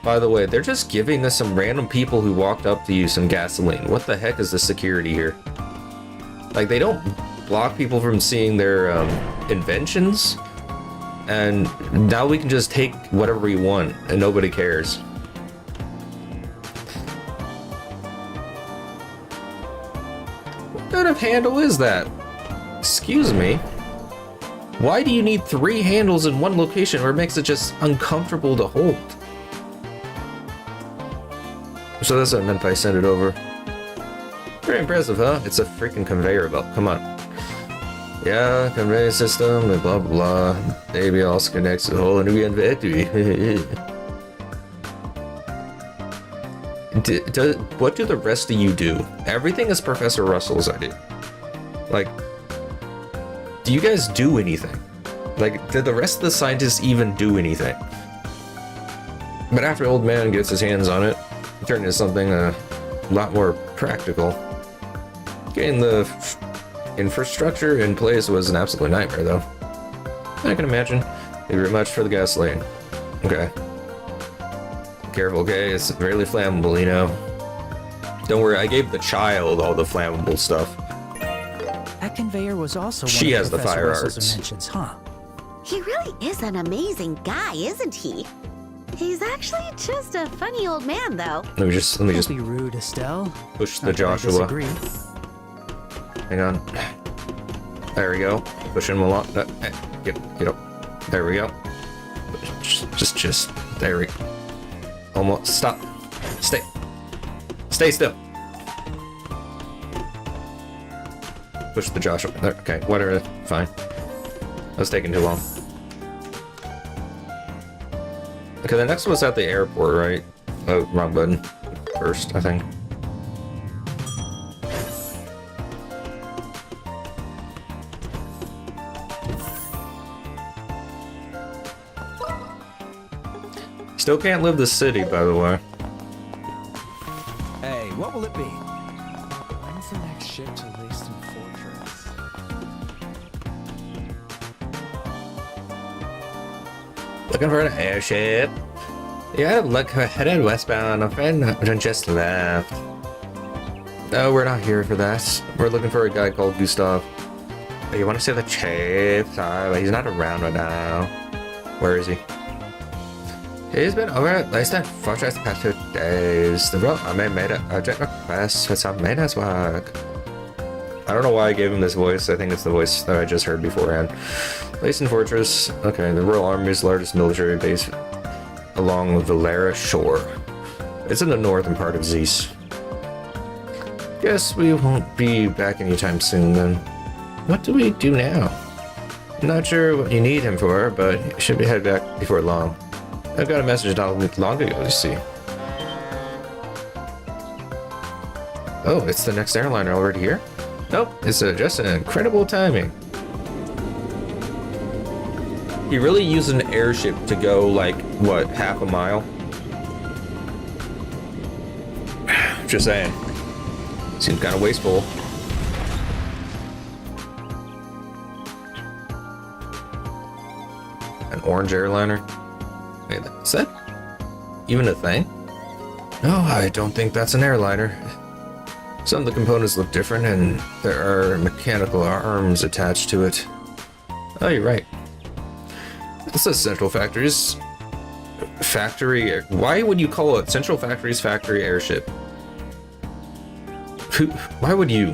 By the way, they're just giving us some random people who walked up to you some gasoline. What the heck is the security here? Like, they don't block people from seeing their inventions, and now we can just take whatever we want and nobody cares. What kind of handle is that? Excuse me? Why do you need 3 handles in one location where it makes it just uncomfortable to hold? So that's what I meant by send it over. Very impressive, huh? It's a freaking conveyor belt. Come on. Yeah, conveyor system, and blah blah blah. Maybe also connects to the whole new factory. What do the rest of you do? Everything is Professor Russell's idea. Like, do you guys do anything? Like, did the rest of the scientists even do anything? But after Old Man gets his hands on it, it turned into something a lot more practical. Getting the infrastructure in place was an absolute nightmare, though. I can imagine. Thank you very much for the gasoline. Okay. Careful, okay? It's really flammable, you know. Don't worry, I gave the child all the flammable stuff. That conveyor was also She one has of the Professor fire Russell's arts. inventions, huh? He really is an amazing guy, isn't he? He's actually just a funny old man, though. Let me just Don't be rude, Estelle. push the Not that I Joshua. disagree. Hang on. There we go. Push him along. Get up. There we go. Just. There we go. Almost. Stop. Stay still. push the Joshua. There, okay, whatever. Fine. That's taking too long. Okay, the next was at the airport, right? Oh, wrong button. First, I think. Still can't live the city, by the way. Hey, what will it be? When's the next ship to Leiston Fortress? Looking for an airship. Yeah, look, we're headed westbound. A friend just left. No, we're not here for that. We're looking for a guy called Gustav. Oh, you want to see the chief? Sorry, he's not around right now. Where is he? He's been over at Leiston Fortress the past 2 days. The Royal Army made an urgent request for some maintenance work. I don't know why I gave him this voice. I think it's the voice that I just heard beforehand. Leiston Fortress. Okay, the Royal Army's largest military base along the Valera shore. It's in the northern part of Zeiss. Guess we won't be back anytime soon then. What do we do now? I'm not sure what you need him for, but he should be headed back before long. I got a message not long ago, you see. Oh, it's the next airliner already here? Nope, it's just an incredible timing. He really used an airship to go like, what, half a mile? Just saying. Seems kind of wasteful. An orange airliner? Wait, is that even a thing? No, I don't think that's an airliner. Some of the components look different and there are mechanical arms attached to it. Oh, you're right. This is Central Factory's factory. Why would you call it Central Factory's factory airship? Why would you?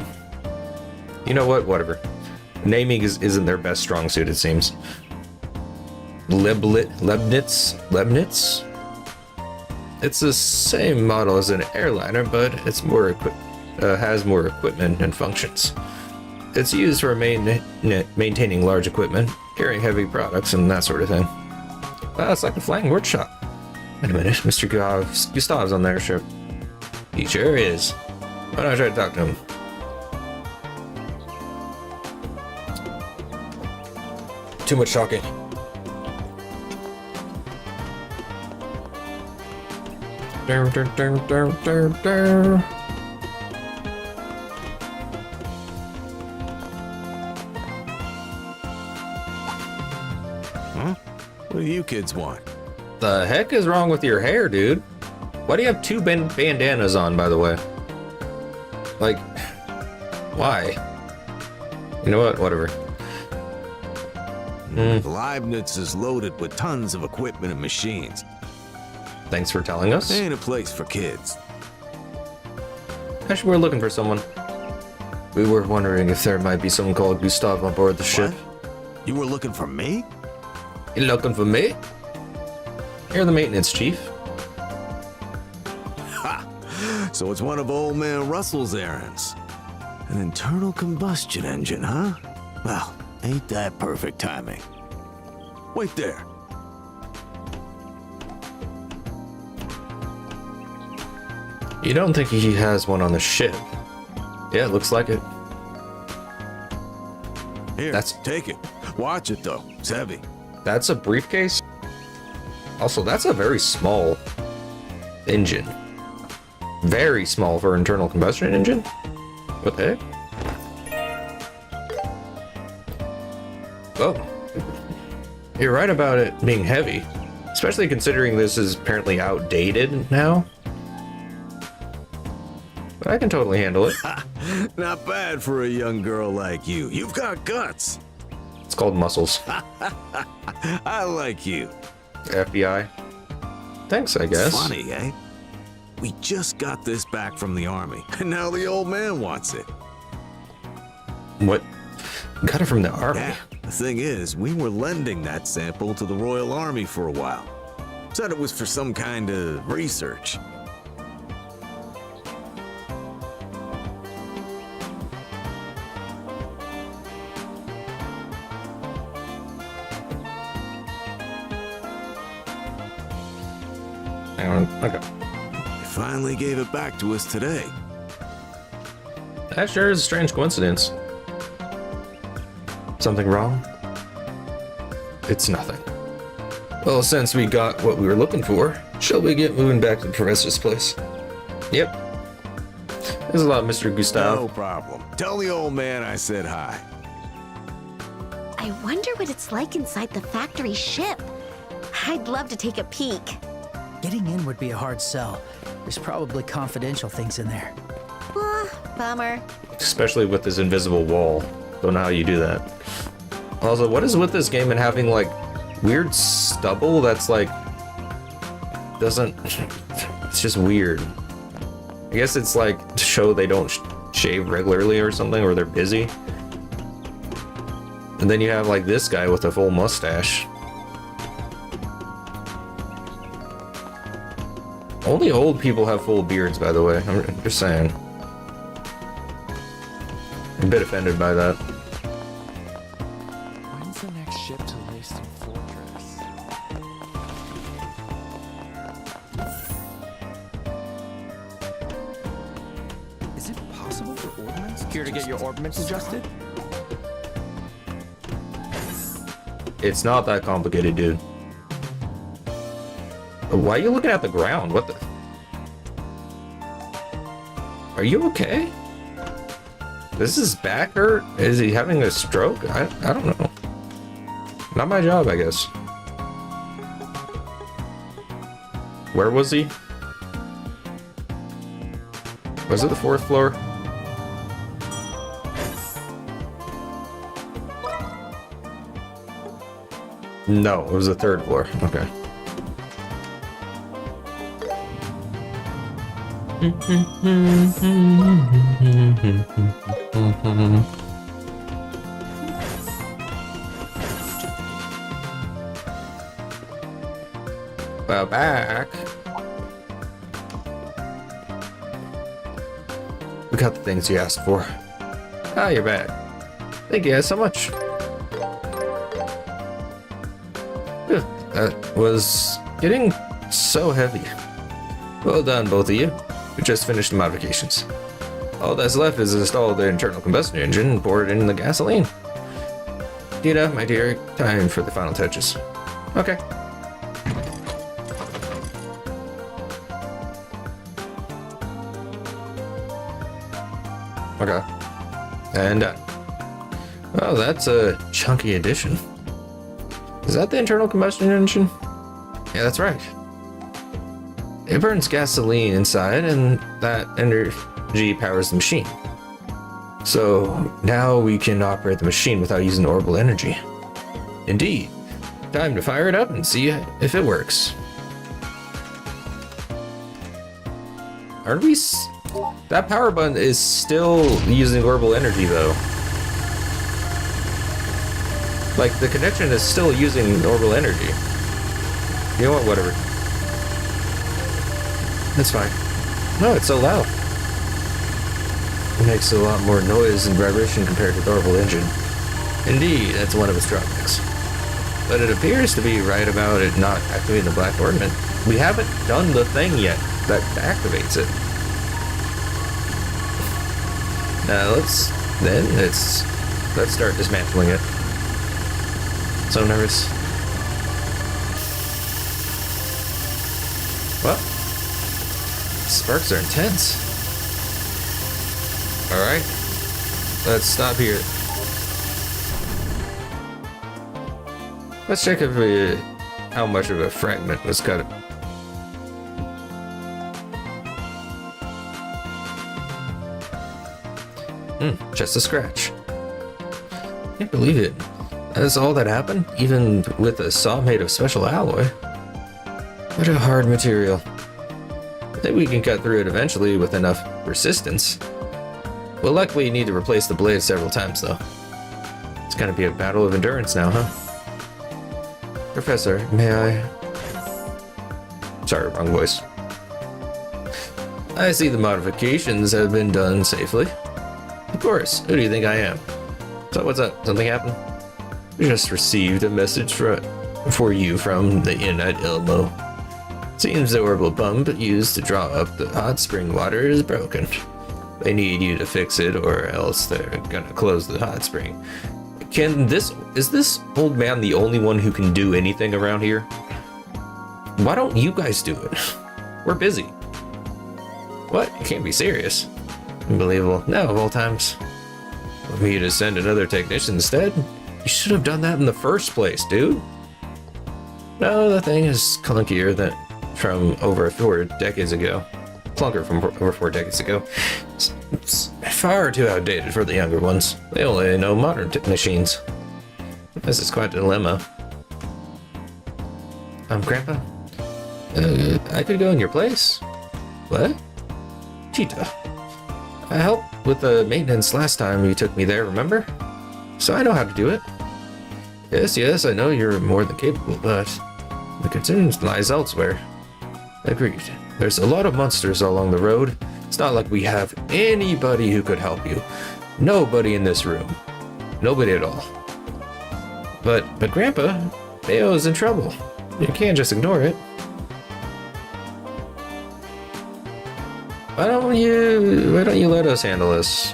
You know what? Whatever. Naming isn't their best strong suit, it seems. Leibniz? It's the same model as an airliner, but it's more has more equipment and functions. It's used for maintaining large equipment, carrying heavy products, and that sort of thing. Wow, it's like the flying workshop. Wait a minute, Mr. Gustav's on the airship. He sure is. Why don't I try to talk to him? Too much talking. Huh? What do you kids want? The heck is wrong with your hair, dude? Why do you have 2 bandanas on, by the way? Like, why? You know what? Whatever. Leibniz is loaded with tons of equipment and machines. Thanks for telling us. Ain't a place for kids. Actually, we're looking for someone. We were wondering if there might be someone called Gustav on board the ship. You were looking for me? You looking for me? You're the maintenance chief. Ha! So it's one of old man Russell's errands. An internal combustion engine, huh? Well, ain't that perfect timing. Wait there. You don't think he has one on the ship? Yeah, it looks like it. Here, take it. Watch it though. It's heavy. That's a briefcase? Also, that's a very small engine. Very small for internal combustion engine? What the heck? Oh. You're right about it being heavy. Especially considering this is apparently outdated now. But I can totally handle it. Not bad for a young girl like you. You've got guts. It's called muscles. I like you. FBI. Thanks, I guess. It's funny, eh? We just got this back from the army, and now the old man wants it. What? Got it from the army? Yeah, the thing is, we were lending that sample to the Royal Army for a while. Said it was for some kind of research. Hang on. Okay. They finally gave it back to us today. That sure is a strange coincidence. Something wrong? It's nothing. Well, since we got what we were looking for, shall we get moving back to the professor's place? Yep. There's a lot, Mr. Gustav. No problem. Tell the old man I said hi. I wonder what it's like inside the factory ship. I'd love to take a peek. Getting in would be a hard sell. There's probably confidential things in there. Bummer. Especially with this invisible wall. Don't know how you do that. Also, what is with this game and having like weird stubble that's like doesn't, it's just weird. I guess it's like to show they don't shave regularly or something, or they're busy. And then you have like this guy with a full mustache. Only old people have full beards, by the way. I'm just saying. I'm a bit offended by that. When's the next ship to Laceton Fortress? Is it possible for Orbments? Here to get your Orbments adjusted? It's not that complicated, dude. Why are you looking at the ground? What the? Are you okay? Does his back hurt? Is he having a stroke? I don't know. Not my job, I guess. Where was he? Was it the 4th floor? No, it was the 3rd floor. Okay. Well, back. We got the things you asked for. Ah, you're back. Thank you guys so much. Phew, that was getting so heavy. Well done, both of you. We just finished the modifications. All that's left is to install the internal combustion engine and pour it in the gasoline. Dita, my dear, time for the final touches. Okay. Okay. And done. Well, that's a chunky addition. Is that the internal combustion engine? Yeah, that's right. It burns gasoline inside, and that energy powers the machine. So now we can operate the machine without using orbital energy. Indeed. Time to fire it up and see if it works. Aren't we? That power button is still using orbital energy, though. Like, the connection is still using orbital energy. You know what? Whatever. That's fine. No, it's so loud. It makes a lot more noise and vibration compared to the orbital engine. Indeed, that's one of its drawbacks. But it appears to be right about it not activating the black ornament. We haven't done the thing yet that activates it. Now let's start dismantling it. So nervous. Well, sparks are intense. All right, let's stop here. Let's check if how much of a fragment was cut. Just a scratch. Can't believe it. That's all that happened, even with a saw made of special alloy. What a hard material. I think we can cut through it eventually with enough persistence. We'll likely need to replace the blade several times, though. It's gonna be a battle of endurance now, huh? Professor, may I? Sorry, wrong voice. I see the modifications have been done safely. Of course, who do you think I am? So what's up? Something happened? We just received a message for you from the inn at Ilmo. Seems the orbital pump used to draw up the hot spring water is broken. They need you to fix it, or else they're gonna close the hot spring. Is this old man the only one who can do anything around here? Why don't you guys do it? We're busy. What? You can't be serious. Unbelievable. No, of all times. Want me to send another technician instead? You should have done that in the first place, dude. No, the thing is clunkier than from over 4 decades ago. Clunker from over 4 decades ago. It's far too outdated for the younger ones. They only know modern machines. This is quite a dilemma. Grandpa? I could go in your place? What? Cheetah. I helped with the maintenance last time you took me there, remember? So I know how to do it. Yes, I know you're more than capable, but the concern lies elsewhere. Agreed. There's a lot of monsters along the road. It's not like we have anybody who could help you. Nobody in this room. Nobody at all. But Grandpa, Bayo's in trouble. You can't just ignore it. Why don't you let us handle this?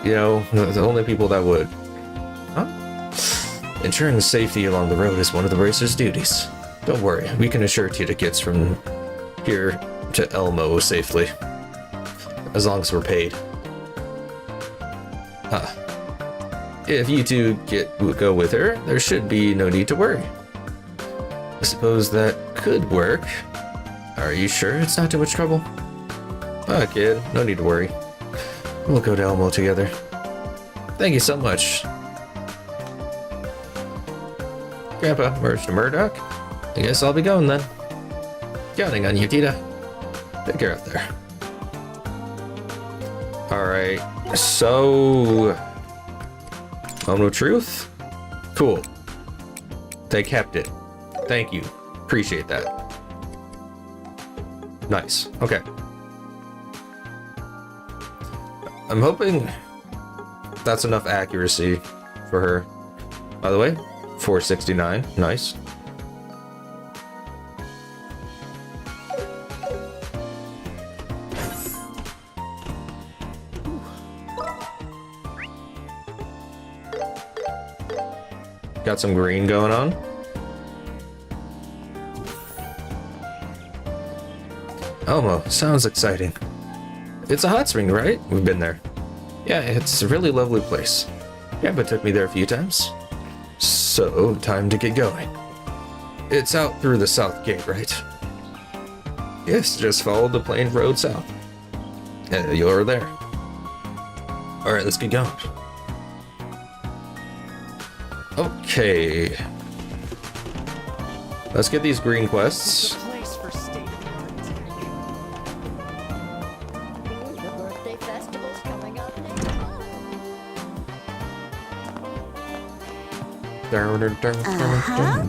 You know, the only people that would. Huh? Ensuring the safety along the road is one of the racer's duties. Don't worry, we can assure Tita gets from here to Elmo safely. As long as we're paid. If you two go with her, there should be no need to worry. I suppose that could work. Are you sure it's not too much trouble? Kid, no need to worry. We'll go to Elmo together. Thank you so much. Grandpa, Mr. Murdoch. I guess I'll be going then. Counting on you, Tita. Take care out there. Alright, so... Moment of truth? Cool. They kept it. Thank you. Appreciate that. Nice. Okay. I'm hoping that's enough accuracy for her. By the way, 469. Nice. Got some green going on. Elmo, sounds exciting. It's a hot spring, right? We've been there. Yeah, it's a really lovely place. Grandpa took me there a few times. So, time to get going. It's out through the south gate, right? Yes, just follow the plain road south. You're there. Alright, let's get going. Okay. Let's get these green quests.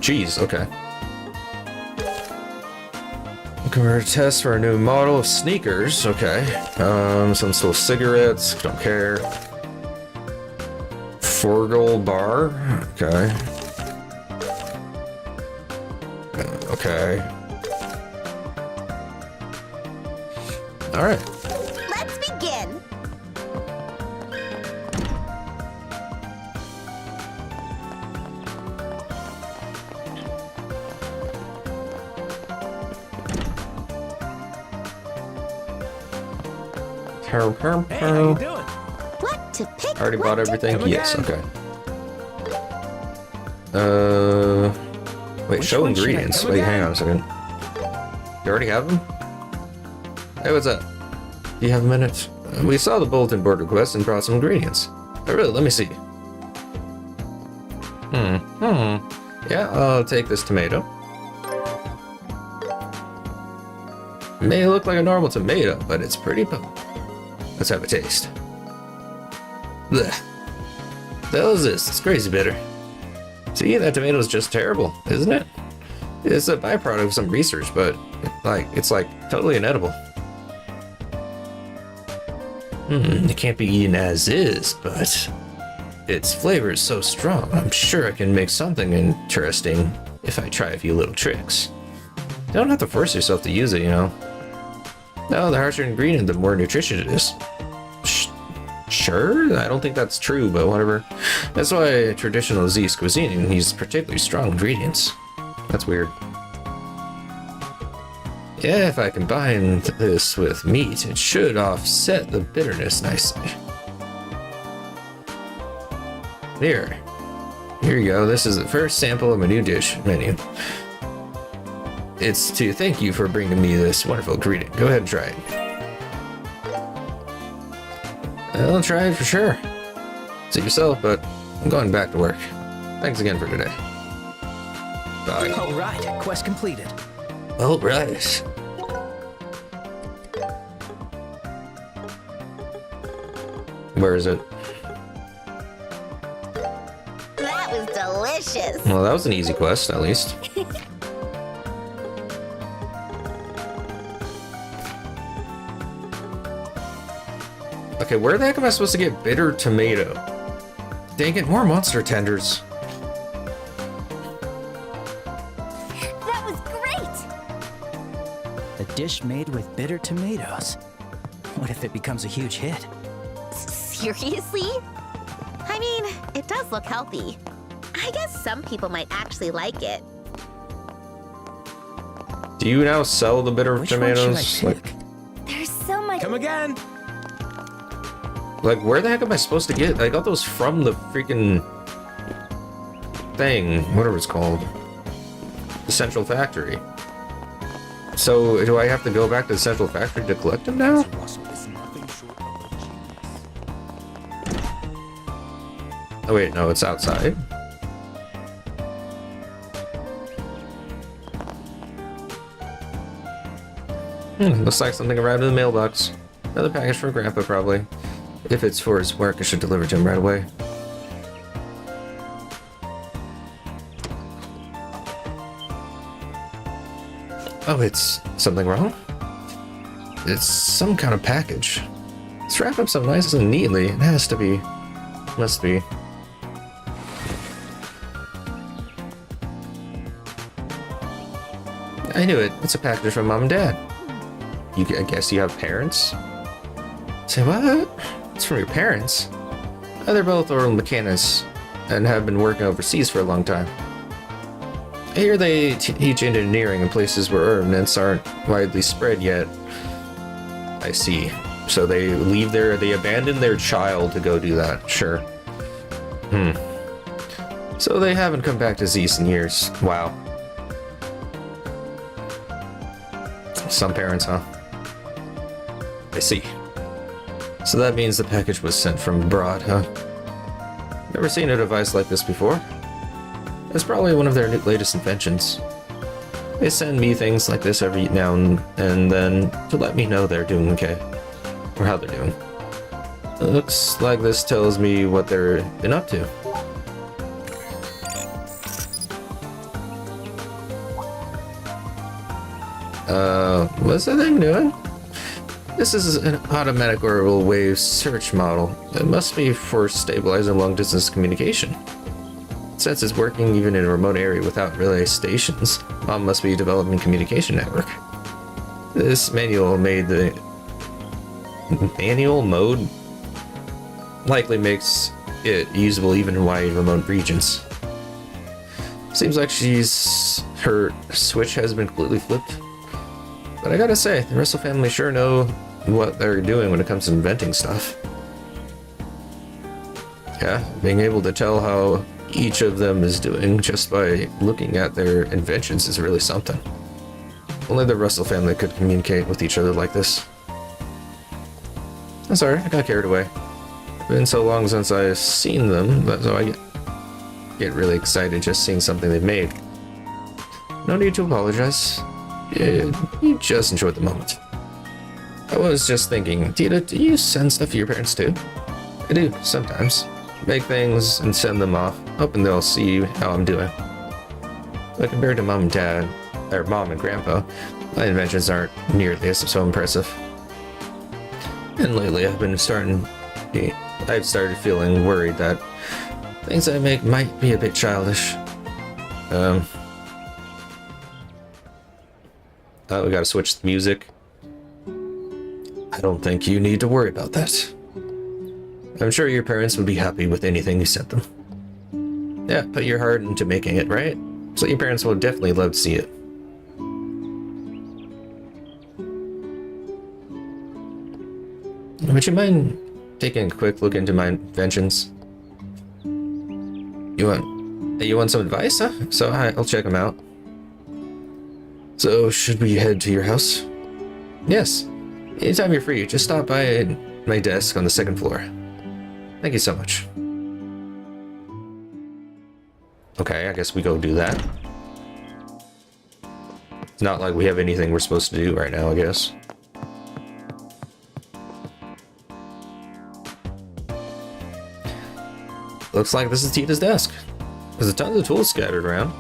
Jeez, okay. Looking for a test for a new model of sneakers. Okay. Some still cigarettes. Don't care. Forgal bar. Okay. Okay. All right. Let's begin. Hey, how you doing? What to pick? Already bought everything? Come Yes, again. okay. Wait, Which show one should I ingredients. come Wait, again? hang on a second. You already have them? Hey, what's up? Do you have a minute? We saw the bulletin board request and brought some ingredients. Oh, really? Let me see. Yeah, I'll take this tomato. May look like a normal tomato, but it's pretty potent. Let's have a taste. Blech. The hell is this? It's crazy bitter. See, that tomato is just terrible, isn't it? It's a byproduct of some research, but it's like totally inedible. It can't be eaten as is, but its flavor is so strong. I'm sure I can make something interesting if I try a few little tricks. You don't have to force yourself to use it, you know. No, the harsher ingredient, the more nutritious it is. Sure? I don't think that's true, but whatever. That's why traditional Zeiss cuisine uses particularly strong ingredients. That's weird. Yeah, if I combine this with meat, it should offset the bitterness nicely. Here you go. This is the first sample of my new dish menu. It's to thank you for bringing me this wonderful ingredient. Go ahead and try it. I'll try it for sure. See yourself, but I'm going back to work. Thanks again for today. Bye. All right, quest completed. All right. Where is it? That was delicious. Well, that was an easy quest, at least. Okay, where the heck am I supposed to get bitter tomato? Dang it, more monster tenders. That was great! A dish made with bitter tomatoes. What if it becomes a huge hit? Seriously? I mean, it does look healthy. I guess some people might actually like it. Do you now sell the bitter Which tomatoes? one should I pick? There's so much. Come again. Like, where the heck am I supposed to get? I got those from the freaking thing, whatever it's called. The central factory. So, do I have to go back to the central factory to collect them now? Russell is nothing short of a genius. Oh wait, no, it's outside. Looks like something arrived in the mailbox. Another package for Grandpa, probably. If it's for his work, I should deliver to him right away. Oh, it's something wrong? It's some kind of package. It's wrapped up so nice and neatly. It has to be. Must be. I knew it. It's a package from Mom and Dad. I guess you have parents? Say what? It's from your parents? Oh, they're both oral mechanics and have been working overseas for a long time. I hear they teach engineering in places where ornaments aren't widely spread yet. I see. So they they abandon their child to go do that. Sure. So they haven't come back to Zeiss in years. Wow. Some parents, huh? I see. So that means the package was sent from abroad, huh? Never seen a device like this before. It's probably one of their latest inventions. They send me things like this every now and then to let me know they're doing okay. Or how they're doing. It looks like this tells me what they're been up to. What's that thing doing? This is an automatic orbital wave search model. It must be for stabilizing long-distance communication. Since it's working even in a remote area without relay stations, Mom must be developing a communication network. This manual mode likely makes it usable even in wide remote regions. Seems like her switch has been completely flipped. But I gotta say, the Russell family sure know what they're doing when it comes to inventing stuff. Yeah, being able to tell how each of them is doing just by looking at their inventions is really something. Only the Russell family could communicate with each other like this. I'm sorry, I got carried away. It's been so long since I've seen them, so I get really excited just seeing something they've made. No need to apologize. You just enjoyed the moment. I was just thinking, Tita, do you send stuff to your parents too? I do, sometimes. Make things and send them off, hoping they'll see how I'm doing. But compared to Mom and Dad, or Mom and Grandpa, my inventions aren't nearly as so impressive. And lately I've started feeling worried that things I make might be a bit childish. Oh, we gotta switch the music. I don't think you need to worry about that. I'm sure your parents would be happy with anything you sent them. Yeah, put your heart into making it, right? So your parents will definitely love to see it. Would you mind taking a quick look into my inventions? You want some advice, huh? So I'll check them out. So should we head to your house? Yes. Anytime you're free, just stop by my desk on the second floor. Thank you so much. Okay, I guess we go do that. It's not like we have anything we're supposed to do right now, I guess. Looks like this is Tita's desk. There's a ton of tools scattered around.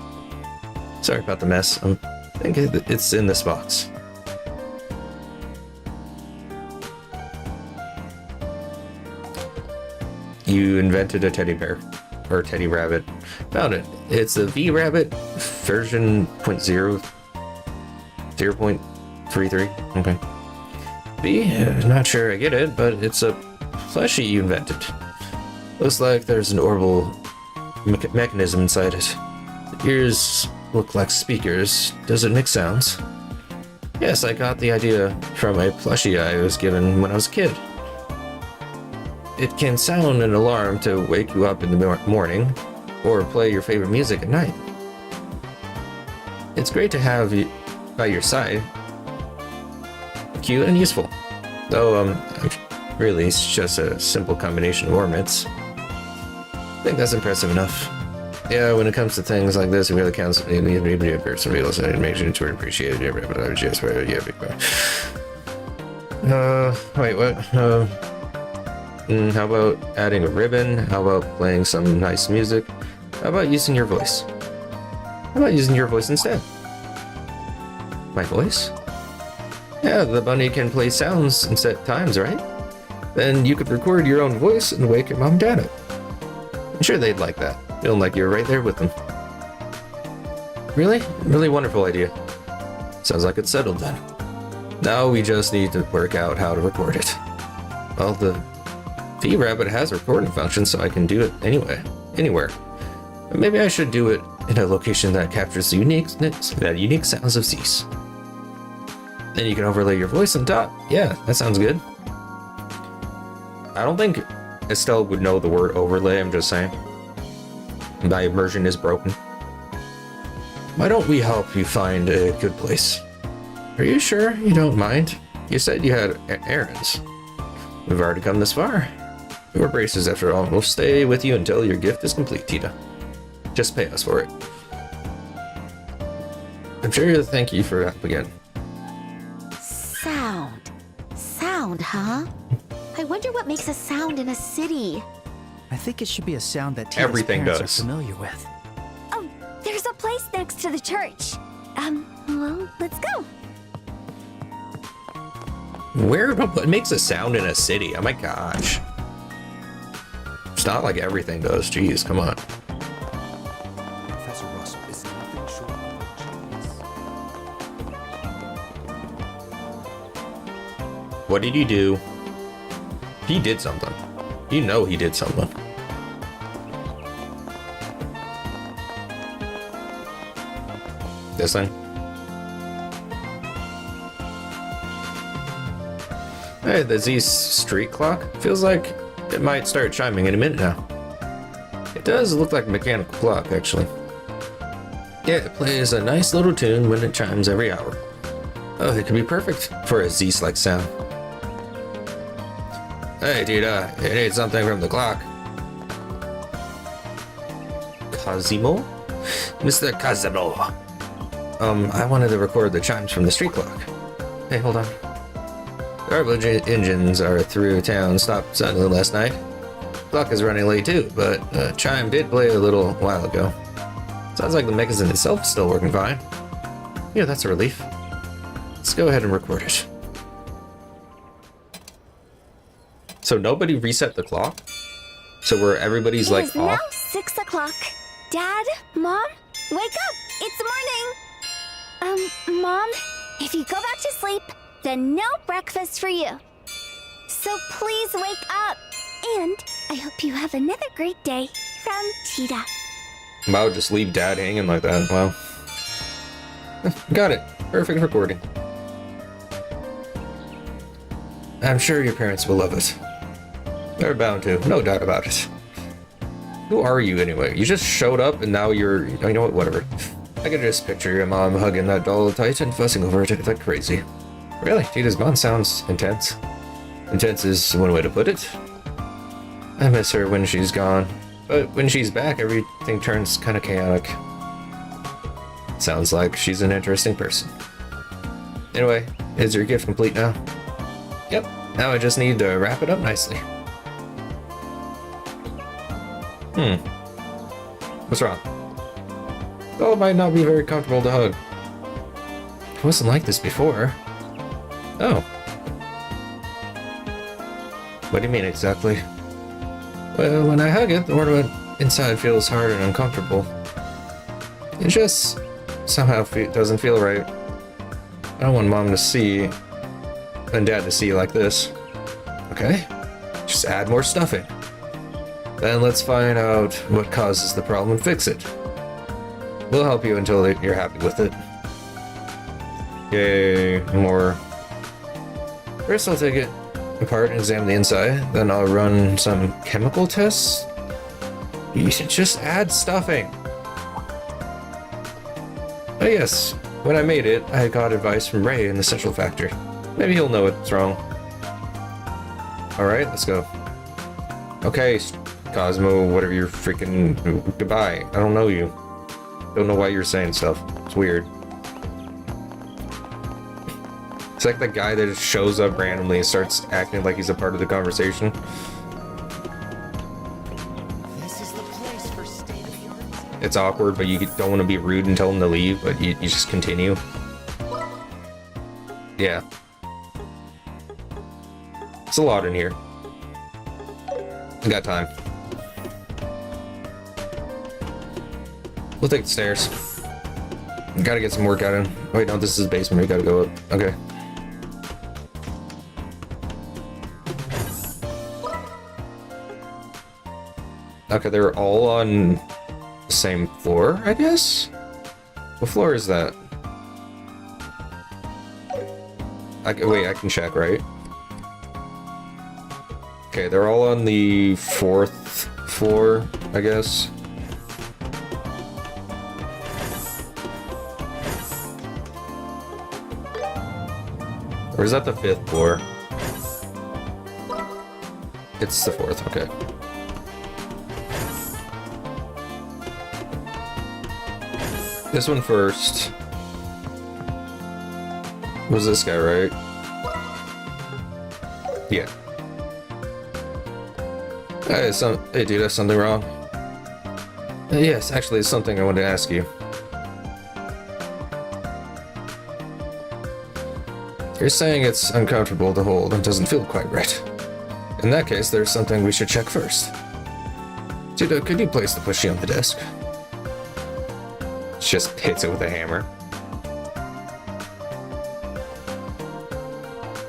Sorry about the mess. I think it's in this box. You invented a teddy bear. Or teddy rabbit. Found it. It's a V-Rabbit version 0.33. Okay. B? Not sure I get it, but it's a plushie you invented. Looks like there's an orbital mechanism inside it. The ears look like speakers. Does it make sounds? Yes, I got the idea from a plushie I was given when I was a kid. It can sound an alarm to wake you up in the morning, or play your favorite music at night. It's great to have you by your side. Cute and useful. Though, really, it's just a simple combination of ornaments. I think that's impressive enough. Yeah, when it comes to things like this, it really counts. It makes you to appreciate it. Wait, what? How about adding a ribbon? How about playing some nice music? How about using your voice? How about using your voice instead? My voice? Yeah, the bunny can play sounds and set times, right? Then you could record your own voice and wake your mom and dad up. I'm sure they'd like that. Feeling like you're right there with them. Really? Really wonderful idea. Sounds like it's settled then. Now we just need to work out how to record it. Well, the V-Rabbit has a recording function, so I can do it anywhere. Maybe I should do it in a location that captures the unique sounds of Zeiss. Then you can overlay your voice on top. Yeah, that sounds good. I don't think Estelle would know the word overlay, I'm just saying. My immersion is broken. Why don't we help you find a good place? Are you sure you don't mind? You said you had errands. We've already come this far. Your braces, after all. We'll stay with you until your gift is complete, Tita. Just pay us for it. I'm sure you'll thank you for help again. Sound, huh? I wonder what makes a sound in a city. I think it should be a sound that Tita's Everything parents does. are familiar with. Oh, there's a place next to the church. Well, let's go. What makes a sound in a city? Oh my gosh. It's not like everything does. Jeez, come on. Professor Russell is nothing short of a genius. What did he do? He did something. You know he did something. This thing? Hey, the Zeiss street clock. Feels like it might start chiming in a minute now. It does look like a mechanical clock, actually. Yeah, it plays a nice little tune when it chimes every hour. Oh, it could be perfect for a Zeiss-like sound. Hey, Tita, you need something from the clock. Cosimo? Mr. Cosimo. I wanted to record the chimes from the street clock. Hey, hold on. Garbage engines are through town, stopped suddenly last night. Clock is running late too, but chime did play a little while ago. Sounds like the mechanism itself is still working fine. Yeah, that's a relief. Let's go ahead and record it. So nobody reset the clock? So where everybody's It Oh. like is off? now 6 o'clock. Dad, Mom, wake up! It's morning! Mom, If you go back to sleep, then no breakfast for you. So please wake up. And I hope you have another great day from Cheetah. Wow, just leave Dad hanging like that. Wow. Got it. Perfect recording. I'm sure your parents will love it. They're bound to, no doubt about it. Who are you anyway? You just showed up and now you're... You know what? Whatever. I can just picture your mom hugging that doll tight and fussing over it like crazy. Really? Cheetah's bond sounds intense. Intense is one way to put it. I miss her when she's gone. But when she's back, everything turns kind of chaotic. Sounds like she's an interesting person. Anyway, is your gift complete now? Yep. Now I just need to wrap it up nicely. What's wrong? Oh, it might not be very comfortable to hug. It wasn't like this before. Oh. What do you mean exactly? Well, when I hug it, the ornament inside feels hard and uncomfortable. It just somehow doesn't feel right. I don't want Mom to see and Dad to see like this. Okay, just add more stuffing. Then let's find out what causes the problem and fix it. We'll help you until you're happy with it. Yay, more. First I'll take it apart and examine the inside, then I'll run some chemical tests. You should just add stuffing. Oh yes, when I made it, I got advice from Ray in the Central Factory. Maybe he'll know what's wrong. Alright, let's go. Okay, Cosmo, whatever you're freaking... Goodbye. I don't know you. Don't know why you're saying stuff. It's weird. It's like the guy that just shows up randomly and starts acting like he's a part of the conversation. This is the place for state-of-the-art. It's awkward, but you don't want to be rude and tell him to leave, but you just continue. Yeah. It's a lot in here. I got time. We'll take the stairs. Gotta get some workout in. Wait, no, this is the basement. We gotta go up. Okay. Okay, they're all on the same floor, I guess? What floor is that? Wait, I can check, right? Okay, they're all on the 4th floor, I guess. Or is that the 5th floor? It's the 4th, okay. This one first. Was this guy, right? Yeah. Hey dude, that's something wrong. Yes, actually, it's something I wanted to ask you. You're saying it's uncomfortable to hold and doesn't feel quite right. In that case, there's something we should check first. Dude, could you place the plushie on the desk? Just hits it with a hammer.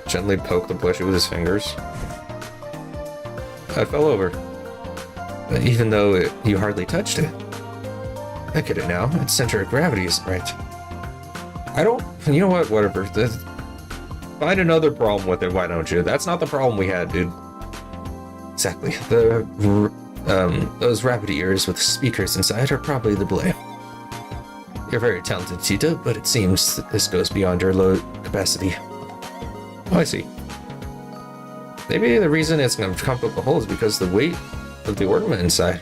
Gently poke the plushie with his fingers. I fell over. But even though you hardly touched it. I get it now. Its center of gravity isn't right. I don't... You know what? Whatever. Find another problem with it, why don't you? That's not the problem we had, dude. Exactly. Those rabbit ears with speakers inside are probably the blame. You're very talented, Cheetah, but it seems that this goes beyond your load capacity. Oh, I see. Maybe the reason it's going to come up the hole is because the weight of the ornament inside.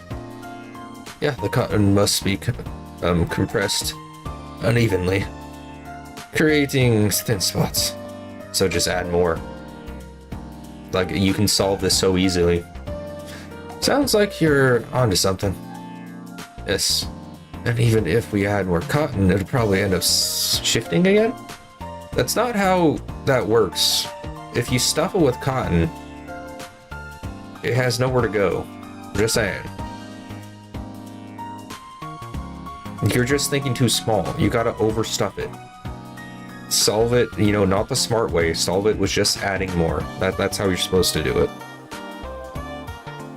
Yeah, the cotton must be compressed unevenly, creating thin spots. So just add more. Like, you can solve this so easily. Sounds like you're onto something. Yes. And even if we add more cotton, it'll probably end up shifting again? That's not how that works. If you stuff it with cotton, it has nowhere to go. Just saying. You're just thinking too small. You gotta overstuff it. solve it, you know, not the smart way. Solve it with just adding more. That's how you're supposed to do it.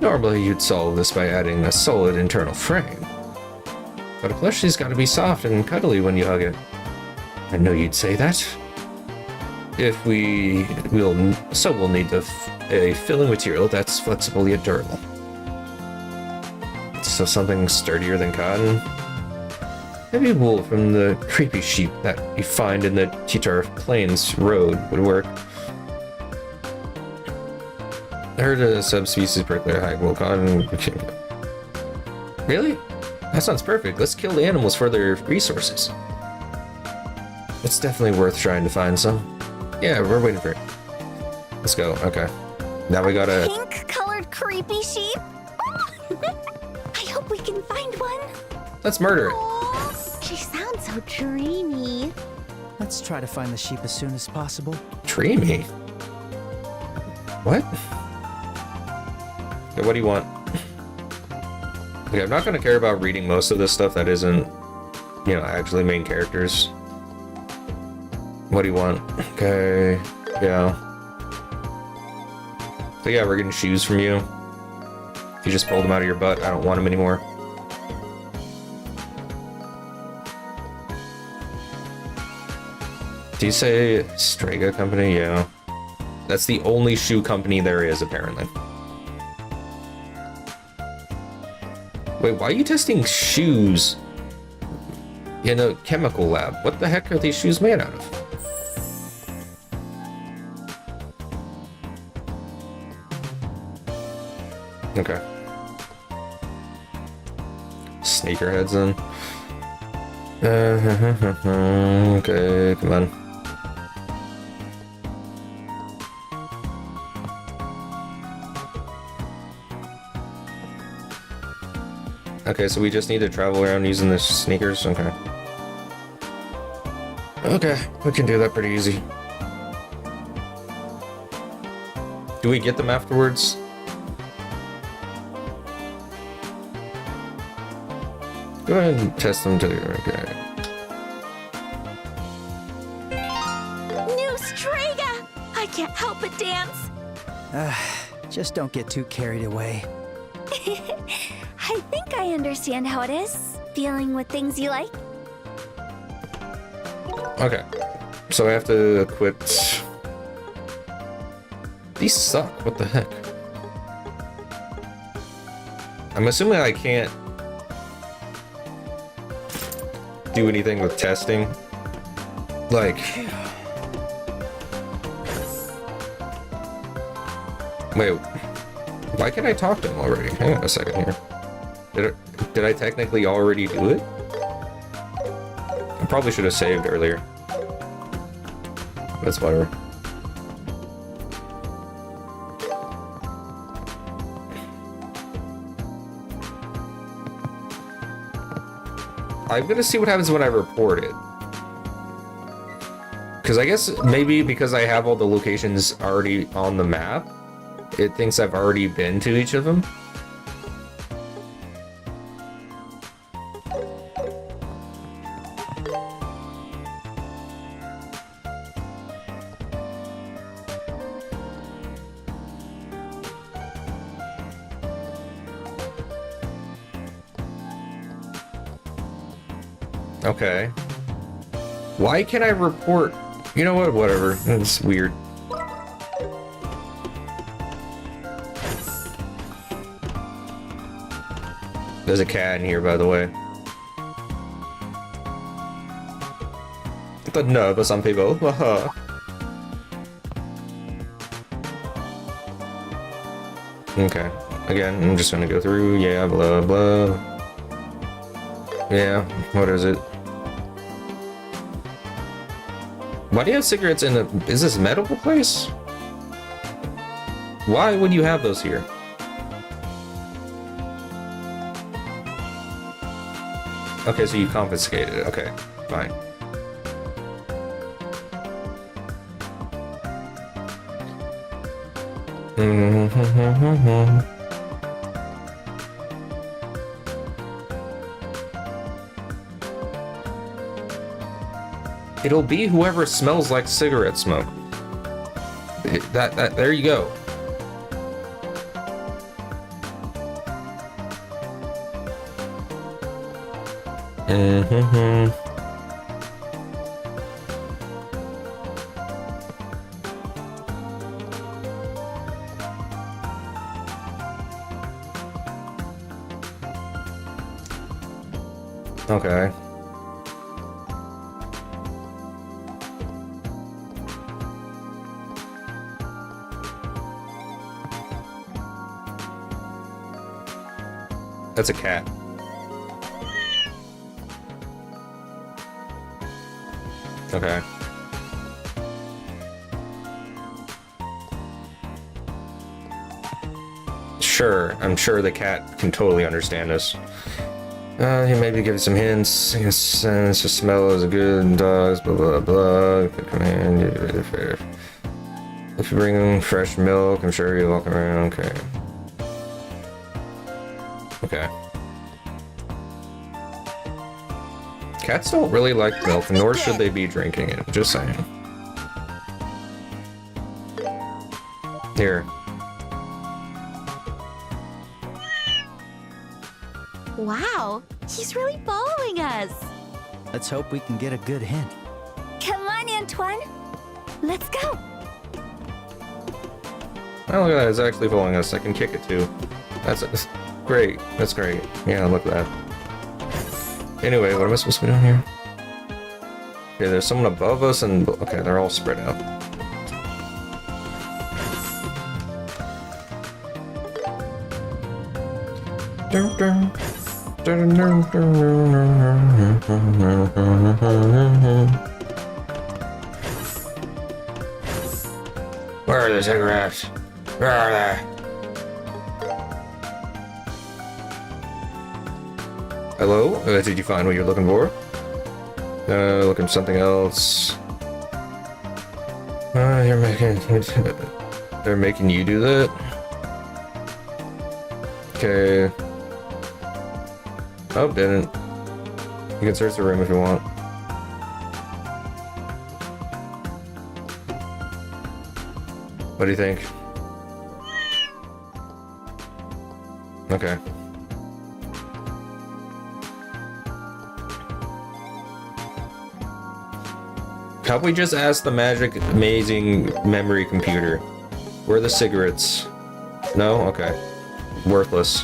Normally, you'd solve this by adding a solid internal frame. But a plushie's gotta be soft and cuddly when you hug it. I knew you'd say that. If we'll need a filling material that's flexible yet durable. So something sturdier than cotton? Maybe wool from the creepy sheep that you find in the Titar Plains Road would work. I heard a subspecies prickly hide wool cotton. Really? That sounds perfect. Let's kill the animals for their resources. It's definitely worth trying to find some. Yeah, we're waiting for it. Let's go. Okay. Now we gotta... Pink-colored creepy sheep? I hope we can find one. Let's murder it. She sounds so dreamy. Let's try to find the sheep as soon as possible. Dreamy? What? Okay, what do you want? Okay, I'm not gonna care about reading most of this stuff that isn't, you know, actually main characters. What do you want? Okay, yeah. So yeah, we're getting shoes from you. You just pulled them out of your butt. I don't want them anymore. Do you say Strega Company? Yeah. That's the only shoe company there is, apparently. Wait, why are you testing shoes in a chemical lab? What the heck are these shoes made out of? Okay. Sneakerheads then. Okay, come on. Okay, so we just need to travel around using the sneakers? Okay. Okay, we can do that pretty easy. Do we get them afterwards? Go ahead and test them too. Okay. New Strega! I can't help but dance. Just don't get too carried away. I think I understand how it is, dealing with things you like. Okay. So I have to equip... These suck. What the heck? I'm assuming I can't do anything with testing. Like... Wait. Why can't I talk to him already? Hang on a second here. Did I technically already do it? I probably should have saved earlier. That's whatever. I'm gonna see what happens when I report it. Because I guess maybe because I have all the locations already on the map, it thinks I've already been to each of them. Okay. Why can't I report? You know what? Whatever. It's weird. There's a cat in here, by the way. The nerve of some people. Okay. Again, I'm just gonna go through. Yeah, blah, blah. Yeah, what is it? Why do you have cigarettes in a... Is this a medical place? Why would you have those here? Okay, so you confiscated it. Okay, fine. It'll be whoever smells like cigarette smoke. There you go. Okay. That's a cat. Okay. Sure, I'm sure the cat can totally understand us. He maybe give some hints. His sense of smell is good. Dogs, blah blah blah. Command. If you bring him fresh milk, I'm sure he'll walk around. Okay. Okay. Cats don't really like milk, nor should they be drinking it. Just saying. Here. Wow, he's really following us. Let's hope we can get a good hint. Come on, Antoine. Let's go. Oh, look at that. It's actually following us. I can kick it too. That's great. That's great. Yeah, look at that. Anyway, what am I supposed to be doing here? Okay, there's someone above us and... Okay, they're all spread out. Where are the cigarettes? Where are they? Hello? Did you find what you're looking for? Looking for something else. You're making... They're making you do that? Okay. Oh, didn't. You can search the room if you want. What do you think? Okay. How about we just ask the magic, amazing memory computer? Where are the cigarettes? No? Okay. Worthless.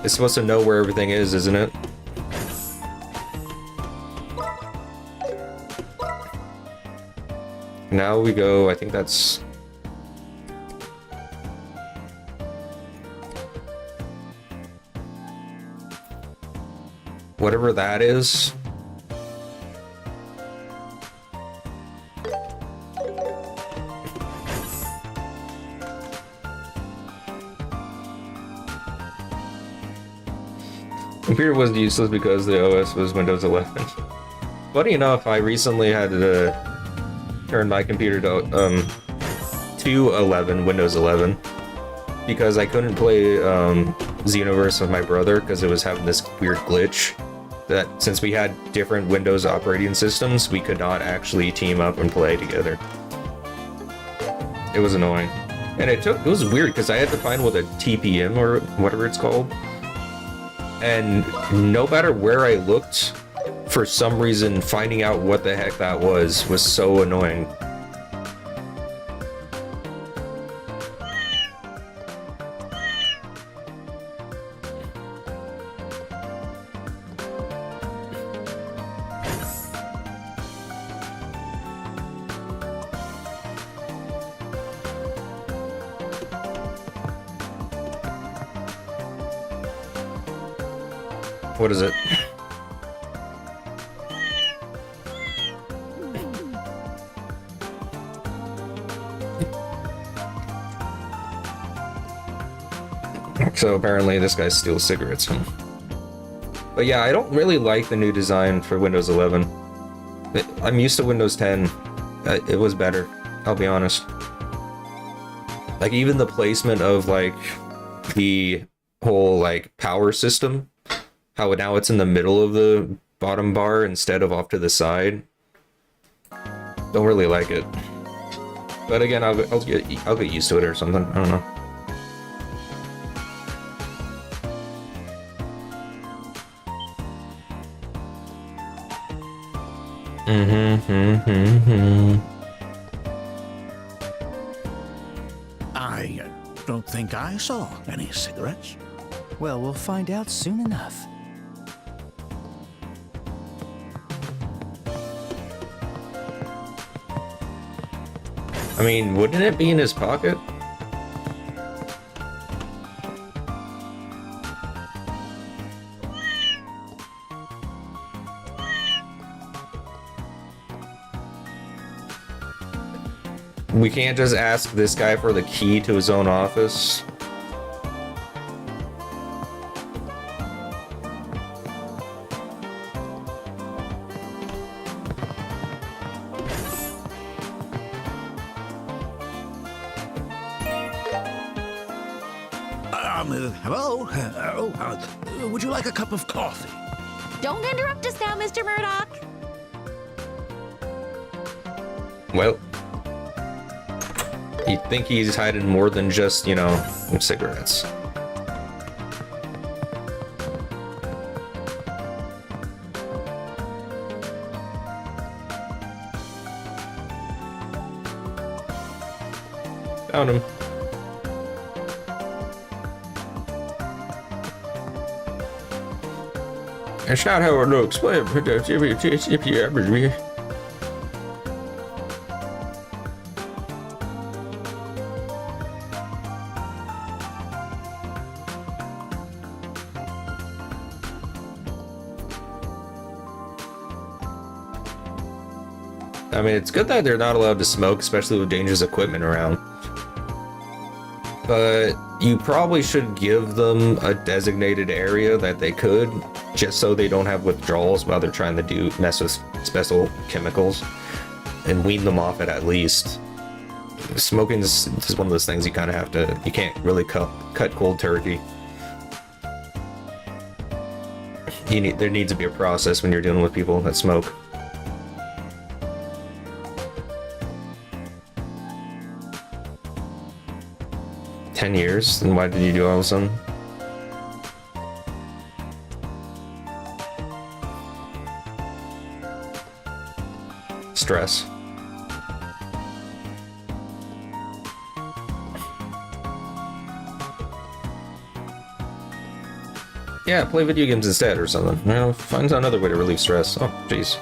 It's supposed to know where everything is, isn't it? Now we go, I think that's... Whatever that is. Computer was useless because the OS was Windows 11. Funny enough, I recently had to turn my computer to 11, Windows 11, because I couldn't play Xenoverse with my brother because it was having this weird glitch that since we had different Windows operating systems, we could not actually team up and play together. It was annoying. And it was weird because I had to find what a TPM or whatever it's called. And no matter where I looked, for some reason, finding out what the heck that was so annoying. What is it? So apparently this guy steals cigarettes. But yeah, I don't really like the new design for Windows 11. I'm used to Windows 10. It was better, I'll be honest. Like even the placement of like the whole like power system, how now it's in the middle of the bottom bar instead of off to the side. Don't really like it. But again, I'll get used to it or something. I don't know. I don't think I saw any cigarettes. Well, we'll find out soon enough. I mean, wouldn't it be in his pocket? We can't just ask this guy for the key to his own office. Hello? Would you like a cup of coffee? Don't interrupt us now, Mr. Murdoch. Well, you think he's hiding more than just, you know, cigarettes. Found him. It's not how it looks, but if you average me. I mean, it's good that they're not allowed to smoke, especially with dangerous equipment around. But you probably should give them a designated area that they could, just so they don't have withdrawals while they're trying to mess with special chemicals, and wean them off it at least. Smoking is one of those things you kind of have to, you can't really cut cold turkey. There needs to be a process when you're dealing with people that smoke. $10 years? Then why did you do all of a sudden? Stress. Yeah, play video games instead or something. You know, find another way to relieve stress. Oh, jeez.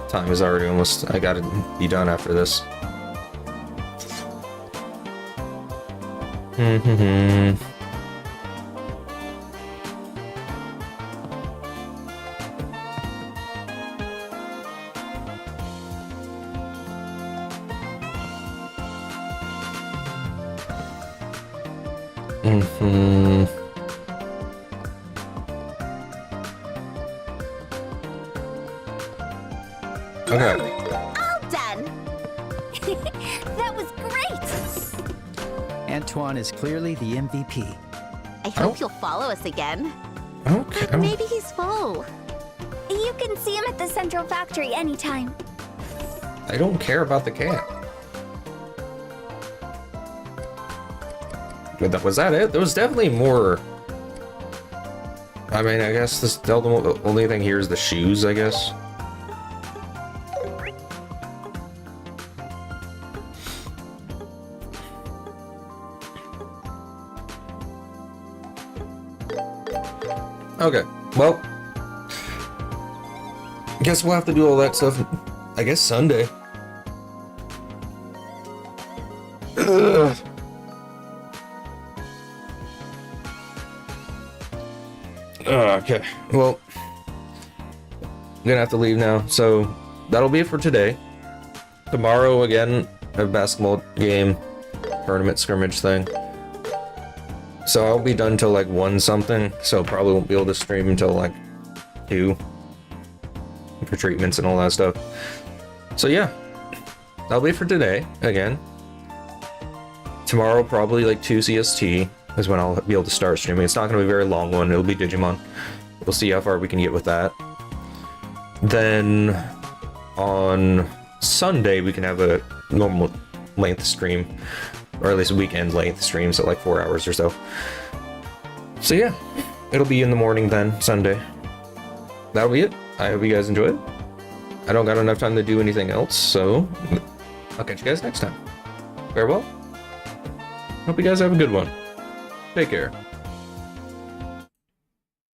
Time is already almost... I gotta be done after this. Okay. All done. That was great. Antoine is clearly the MVP. I hope you'll follow us again. Okay. But maybe he's full. You can see him at the Central Factory anytime. I don't care about the cat. But was that it? There was definitely more. I mean, I guess the only thing here is the shoes, I guess. Okay, well, guess we'll have to do all that stuff, I guess, Sunday. Ugh. Okay, well, I'm gonna have to leave now, so that'll be it for today. Tomorrow, again, a basketball game, tournament scrimmage thing. So I'll be done till like 1 something, so probably won't be able to stream until like 2 for treatments and all that stuff. So yeah, that'll be it for today, again. Tomorrow, probably like 2 CST is when I'll be able to start streaming. It's not going to be a very long one, it'll be Digimon. We'll see how far we can get with that. then on Sunday we can have a normal length stream, or at least weekend length stream, so like 4 hours or so. So yeah, it'll be in the morning then, Sunday. That'll be it. I hope you guys enjoyed. I don't got enough time to do anything else, so I'll catch you guys next time. Farewell. Hope you guys have a good one. Take care.